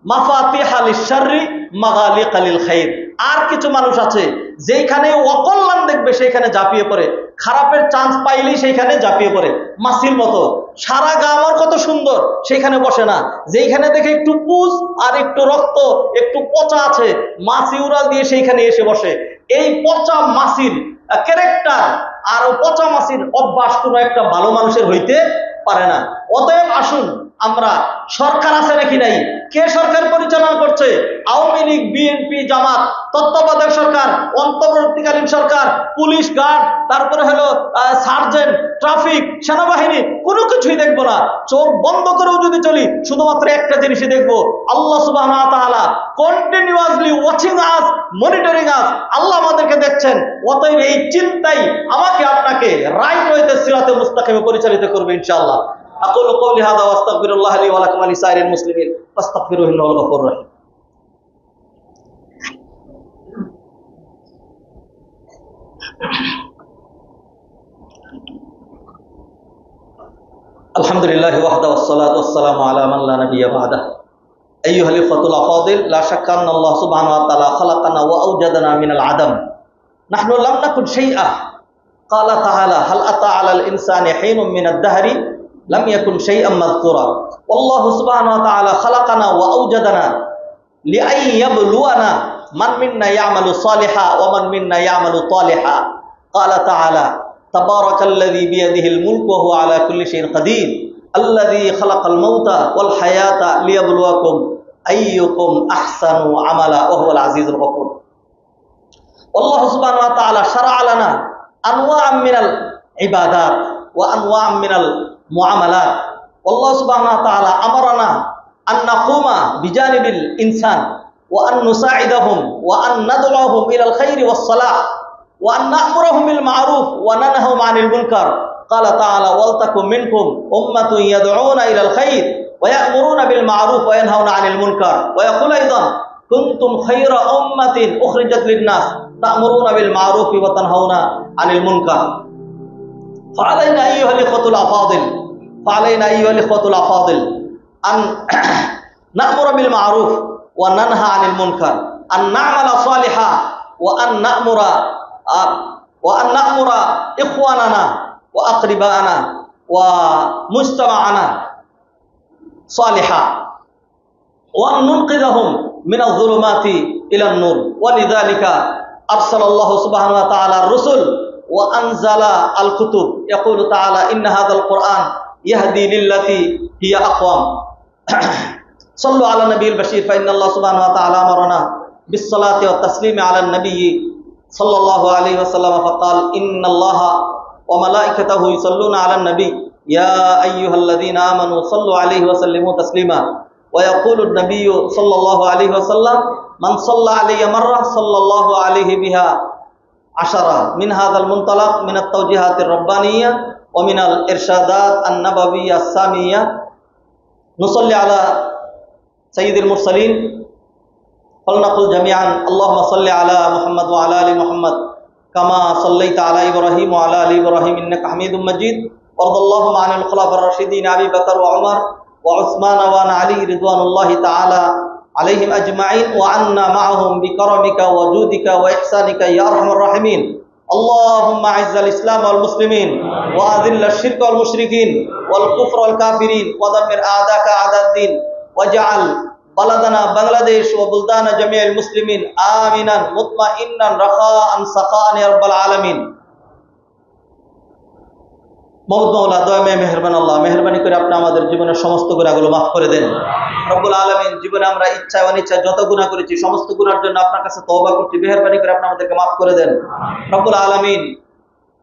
মাফাতিহা লিশ শাররি মাগালিকা লিল খাইর। আর কিছু মানুষ আছে যেখানে অকল্যাণ দেখবে সেখানে ঝাঁপিয়ে পড়ে, খারাপের চান্স পাইলেই সেইখানে ঝাঁপিয়ে পড়ে। মাছির মতো সারা গা আমার কত সুন্দর, সেইখানে বসে না, যেখানে দেখে একটু পুজ আর একটু রক্ত, একটু পচা আছে, মাছি উড়াল দিয়ে সেইখানে এসে বসে। এই পচা মাছির ক্যারেক্টার আর পচা মাছির অভ্যাস কোনো একটা ভালো মানুষের হইতে পারে না। অতএব আসুন, আমরা সরকার আছে নাকি নাই, কে সরকার পরিচালনা করছে, আওয়ামী লীগ, বিএনপি, জামাত, তত্ত্বাবধায়ক সরকার, অন্তর্বর্তীকালীন সরকার, পুলিশ, গার্ড, তারপরে হলো সার্জেন্ট, ট্রাফিক, সেনাবাহিনী, কোনো কিছুই দেখবো না। চোখ বন্ধ করেও যদি চলি, শুধুমাত্র একটা জিনিসই দেখবো, আল্লাহ সুবহানাহু ওয়া তাআলা কন্টিনিউয়াসলি ওয়াচিং আস, মনিটরিং আস। আল্লাহ আমাদেরকে দেখছেন। অতএব এই চিন্তাই আমাকে আপনাকে রাইট ওয়েতে সিরাতে মুস্তাকিমে পরিচালিত করবে ইনশাআল্লাহ। আকুলু কওলি হাযা ওয়া আস্তাগফিরুল্লাহ লি ওয়া লাকুম ওয়া লিসাইরিল মুসলিমিন ফাস্তাগফিরুহু ইন্নাহু গফুরুর রাহিম। আলহামদুলিল্লাহ ওয়াহদা ওয়াসসালাতু ওয়াসসালামু আলা মান লা নাবিয়্যা বা'দা। আইয়ুহাল ইখওয়াতুল আফাদিল, লা শাক্কা আন্না আল্লাহ সুবহানাহু ওয়া তাআলা খালাকানা ওয়া আওজাদানা মিনাল আদম। নাহনু লাম নাকুন শাইআ। ক্বালা তাআলা হাল আতা আলাল ইনসানি হিনুম মিনাদ দাহরি লাম ইয়াকুন শাইআম মাযকুরা। আল্লাহু সুবহানাহু ওয়া তাআলা খালাকানা ওয়া আওজাদানা লিআইয়াবলুয়ানা মান মিন্না ইয়ামালু সালিহা ওয়া মান মিন্না ইয়ামালু তালিহা। ক্বালা তাআলা তাবারাকাল্লাযী বিয়াদিহিল মুলকু ওয়া হুয়া আলা কুল্লি শাইইন কাদির আল্লাযী খালাকাল মাউতা ওয়াল হায়াতা লিয়াবলুয়াকুম আইয়ুকুম আহসানু আমালা ওয়া হুয়াল আজিজুল গফুর। আল্লাহ সুবহানাহু ওয়া তাআলা শারা'a লানা আনওয়া'আম মিনাল ইবাদাত ওয়া আনওয়া'আম মিনাল মুআমালাত। আল্লাহ সুবহানাহু ওয়া তাআলা আমারানা আন নাকুমা বিজানিবিল ইনসান ওয়া আন নুসাইদাহুম ওয়া আন নাদ'উহুম ইলাল খাইরি ওয়াস সালাহ ওয়া আন না'মুরুহুম বিল মা'রুফ ওয়া নানহাহুম আনিল মুনকার। ক্বালা তাআলা ওয়াল তাকুম মিনকুম উম্মাতুন ইয়াদ'উনা ইলাল খাইর ওয়া ইয়া'মুরুনা বিল মা'রুফ ওয়া ইয়ানহাউনা আনিল মুনকার ওয়া ইয়াকুলু আইদান কুনতুম খায়রা উম্মাতিন উখরিজাত লিন-নাস তা'মুরুনা বিল মা'রুফি ওয়া তানহাউনা আনিল মুনকার। ফা'আলাইনা আইয়ুহাল ইখওয়াতুল আফাদিল, ফা'আলাইনা আইয়ুহাল ইখওয়াতুল আফাদিল আন না'মুরা বিল মা'রুফ ওয়া নানহা আনিল মুনকার, আন না'মালা সালিহা ওয়া আন না'মুরা ইখওয়ানানা ওয়া আকরিবানা ওয়া মুজতামা'ানা সালিহা ওয়া আন নুনকিযাহুম মিনাল যুলুমাতি ইলান নূর। ওয়া লিযালিকা আরসালাল্লাহু সুবহানাহু ওয়া তাআলা আর-রুসুল ওয়া আনজালা আল-কুতুব। ইয়াকুলু তাআলা ইন্না হাযাল কুরআন ইয়াহদি লিল্লাতী হিয়া আকওয়াম। সাল্লু আলা নবিয়িল বাশীর ফা ইন্নাল্লাহ সুবহানাহু ওয়া তাআলা আমারানা বিস-সালাতি ওয়াত তাসলিমি আলা নবিয়্যি সাল্লাল্লাহু আলাইহি ওয়া সাল্লাম ফাকাল ইন্নাল্লাহা ওয়া মালাইকাতাহু ইউসাল্লুনা আলান নবী ইয়া আইয়ুহাল্লাযীনা আমানু সাল্লু আলাইহি ওয়া সাল্লিমু তাসলিমা। ওয়া ইয়াকুলু আন-নাবিয়্যু সাল্লাল্লাহু আলাইহি ওয়া সাল্লাম মান সাল্লা আলাইয়া মাররা সাল্লাল্লাহু আলাইহি বিহা আশারা। মিন হাযাল মুনতালাক মিন আত-তাওজিহাতির রাব্বানিয়্যা ওয়া মিনাল ইরশাদাত আন-নাবাবিয়্যা আস-সামিয়্যা। নুসাল্লি আলা সাইয়্যিদিল মুরসালিন ফালনাকুল জামিআন আল্লাহুম্মা সাল্লি আলা মুহাম্মাদ ওয়া আলা আলি মুহাম্মাদ কামা সাল্লাইতা আলা ইব্রাহিম ওয়া আলা আলি ইব্রাহিম ইন্নাকা হামিদুম মাজিদ। ওয়ারদাল্লাহু আনিল খুলাফার রাশিদিন আবি বকর ওয়া উমর ওয়া উসমান ওয়া আলী রিদওয়ানুল্লাহি তাআলা আলাইহিম আজমাইন ওয়া আন্না মা'আহুম বিকারামিকা ওয়া জুদিকা ওয়া ইহসানিকা ইয়া আরহামার রাহিমিন। اللهم اعز الاسلام والمسلمين واذل الشرك والمشركين والكفر والكافرين ودمر اعداءك اعداء الدين واجعل بلدنا بنغلاديش وبلدان جميع المسلمين آمنا مطمئنا رخاء سخاء يا رب العالمين। মওলা মওলা দয়াময় মেহেরবান আল্লাহ, মেহেরবানি করে আপনি আমাদের জীবনের সমস্ত গুনাহগুলো মাফ করে দেন রব্বুল আলামিন। জীবনে আমরা ইচ্ছা অনিচ্ছায় যত গুনাহ করেছি সমস্ত গুনাহের জন্য আপনার কাছে তওবা করছি, মেহেরবানি করে আপনি আমাদেরকে মাফ করে দেন রব্বুল আলামিন।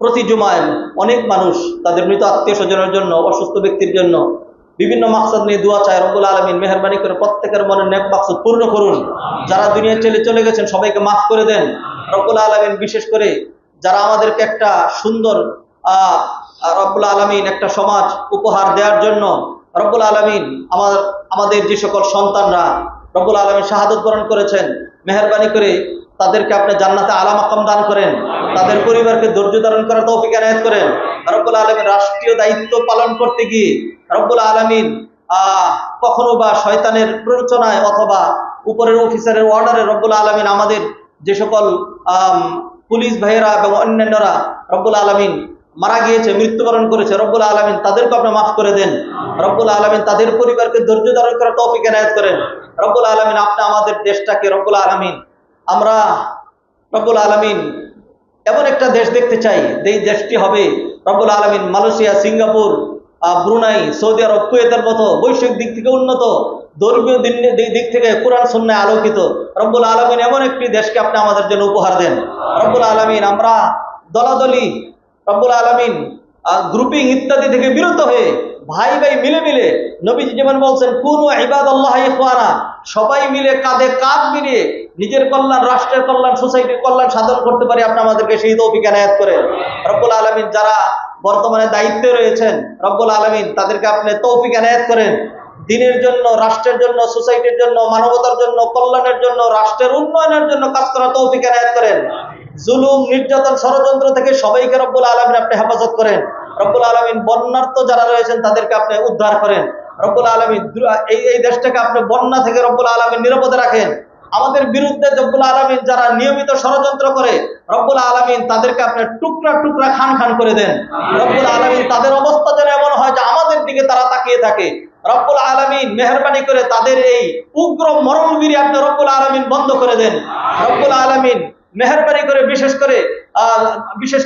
প্রতি জুমায় অনেক মানুষ তাদের মৃত আত্মীয় স্বজনের জন্য, অসুস্থ ব্যক্তির জন্য বিভিন্ন মাকসাদ নিয়ে দোয়া চায় রব্বুল আলামিন। মেহেরবানি করে প্রত্যেকের মনের নেক মাকসাদ পূর্ণ করুন। যারা দুনিয়া চলে গেছেন সবাইকে মাফ করে দেন রব্বুল আলামিন। বিশেষ করে যারা আমাদেরকে একটা সুন্দর রব্বুল আলামিন একটা সমাজ উপহার দেওয়ার জন্য রব্বুল আলামিন আমাদের যে সকল সন্তানরা রব্বুল আলামিন শাহাদত বরণ করেছেন, মেহেরবানি করে তাদেরকে আপনি জান্নাতে আলা মাকাম দান করেন, তাদের পরিবারকে ধৈর্য ধারণ করার তৌফিক এনায়েত করেন রব্বুল আলামিন। রাষ্ট্রীয় দায়িত্ব পালন করতে গিয়ে রব্বুল আলামিন কখনো বা শয়তানের প্ররোচনায় অথবা উপরের অফিসারের অর্ডারে রব্বুল আলামিন আমাদের যে সকল পুলিশ ভাইয়েরা এবং অন্যান্যরা রব্বুল আলামিন মারা গিয়েছে, মৃত্যুবরণ করেছে রব্বুল আলামিন, তাদেরকে আপনি মাফ করে দেন রব্বুল আলামিন। তাদের পরিবারকে ধৈর্য ধারণ করার তৌফিক এনায়েত করেন রব্বুল আলামিন। আপনি আমাদের দেশটাকে রব্বুল আলামিন, আমরা রব্বুল আলামিন এমন একটা দেশ দেখতে চাই, এই দেশটি হবে রব্বুল আলামিন মালয়েশিয়া, সিঙ্গাপুর, ব্রুনাই, সৌদি আরব, কুয়েতের মতো বৈশ্বিক দিক থেকে উন্নত, ধর্মীয় দিক থেকে কোরআন সুন্নাহয় আলোকিত রব্বুল আলামিন এমন একটি দেশকে আপনি আমাদের জন্য উপহার দেন রব্বুল আলামিন। আমরা দলাদলি রব্বুল আলামিন গ্রুপিং ইত্যাদি থেকে বিরত হয়ে ভাই ভাই মিলে নবীজি যেমন বলছেন কুনু ইবাদাল্লাহ ইখওয়ানা, সবাই মিলে কাঁধে কাঁধ মিলিয়ে নিজের কল্যাণ, রাষ্ট্রের কল্যাণ, সোসাইটির কল্যাণ সাধন করতে পারি আপনি আমাদেরকে সেই তৌফিক এনায়েত করেন রব্বুল আলামিন। যারা বর্তমানে দায়িত্বে রয়েছেন রব্বুল আলামিন তাদেরকে আপনি তৌফিক এনায়েত করেন দিনের জন্য, রাষ্ট্রের জন্য, সোসাইটির জন্য, মানবতার জন্য, কল্যাণের জন্য, রাষ্ট্রের উন্নয়নের জন্য কাজ করার তৌফিক এনায়েত করেন। জুলুম, নির্যাতন, ষড়যন্ত্র থেকে সবাইকে রব্বুল আলামিন আপনি হেফাজত করেন রব্বুল আলামিন। বন্যার্ত যারা রয়েছেন তাদেরকে আপনি উদ্ধার করেন রব্বুল আলামিন। এই দেশটাকে আপনি বন্যা থেকে রব্বুল আলামিন নিরাপদে রাখেন। আমাদের বিরুদ্ধে রব্বুল আলামিন যারা নিয়মিত ষড়যন্ত্র করে রব্বুল আলামিন তাদেরকে আপনি টুকরা টুকরা খান করে দেন রব্বুল আলামিন। তাদের অবস্থা যেন এমন হয় যে আমাদের দিকে তারা তাকিয়ে থাকে রব্বুল আলামিন। মেহেরবানি করে তাদের এই উগ্র মরণবীর আপনি রব্বুল আলামিন বন্ধ করে দেন রব্বুল আলামিন। মেহেরবানি করে বিশেষ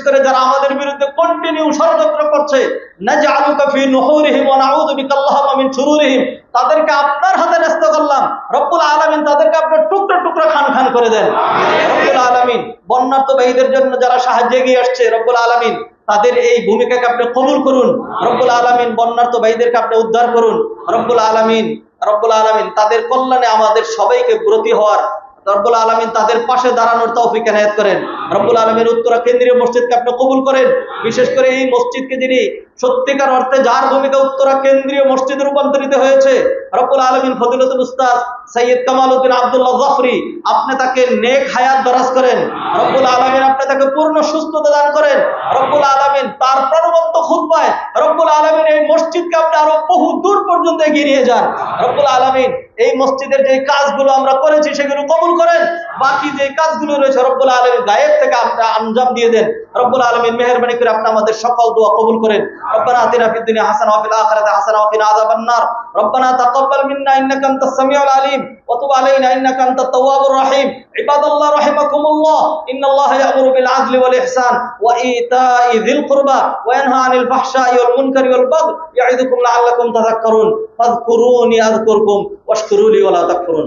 করে যারা আমাদের বিরুদ্ধে কন্টিনিউ ষড়যন্ত্র করছে, নাজআলুকা ফি নুহুরিহিম ওয়া নাউযু বিকা আল্লাহুম্মা মিন শুরুরিহিম, তাদেরকে আপনার হাতে ন্যস্ত করলাম রব্বুল আলামিন। তাদেরকে আপনি টুকরা টুকরা খান করে দেন রব্বুল আলামিন। বন্যার্ত ভাইদের জন্য যারা সাহায্যে এগিয়ে আসছে রব্বুল আলামিন তাদের এই ভূমিকাকে আপনি কবুল করুন রব্বুল আলামিন। বন্যার্ত ভাইদেরকে আপনি উদ্ধার করুন রব্বুল আলামিন। রব্বুল আলামিন তাদের কল্যাণে আমাদের সবাইকে ব্রতী হওয়ার রব্বুল আলামিন, তাদের পাশে দাঁড়ানোর তৌফিক এনায়েত করেন রব্বুল আলামিন। উত্তরা কেন্দ্রীয় মসজিদকে আপনি কবুল করেন। বিশেষ করে এই মসজিদকে যিনি সত্যিকার অর্থে যার ভূমিকা উত্তরা কেন্দ্রীয় মসজিদে রূপান্তরিত হয়েছে রব্বুল আলামিন ফজিলতুল উস্তাদ সৈয়দ কামাল উদ্দিন আব্দুল্লাহ জাফরি, আপনি তাকে নেক হায়াত দরাজ করেন রব্বুল আলামিন। আপনি তাকে পূর্ণ সুস্থতা দান করেন রব্বুল আলামিন। তার প্রাণবন্ত খুতবায় রব্বুল আলামিন এই মসজিদকে আপনি আরো বহু দূর পর্যন্ত এগিয়ে নিয়ে যান রব্বুল আলামিন। এই মসজিদের যে কাজগুলো আমরা করেছি সেগুলো কবুল করেন। বাকি যে কাজগুলো রয়েছে রব্বুল আলামিন গায়েব থেকে আপনি আঞ্জাম দিয়ে দেন রব্বুল আলামিন। মেহেরবানি করে আপনি আমাদের সকল দোয়া কবুল করেন। রব্বানা আতিনা ফিদ দুনিয়া হাসানাহ ওয়া ফিল আখিরাতি হাসানাহ ওয়া কিনা আযাবান নার। রব্বানা তাকাব্বাল মিন্না ইন্নাকা আনতাস সামিউল আলিম ওয়া তুব আলাইনা ইন্নাকা আনতাত তাওয়াবুর রাহিম। ইবাদাল্লাহ রাহিমাকুমুল্লাহ, ইন্নাল্লাহা ইয়া'মুরু বিল আদলি ওয়াল ইহসান ওয়া ইতা'i যিল কুরবা ওয়া ইয়ানহা আনিল ফাহশাই ওয়াল মুনকারি ওয়াল বাগই ইয়া'iদুকুম লা'আল্লাকুম তাযাক্কারুন। ফাযকুরুনি আযকুরকুম ওয়াশকুরু লি ওয়া লা তাকফুরুন।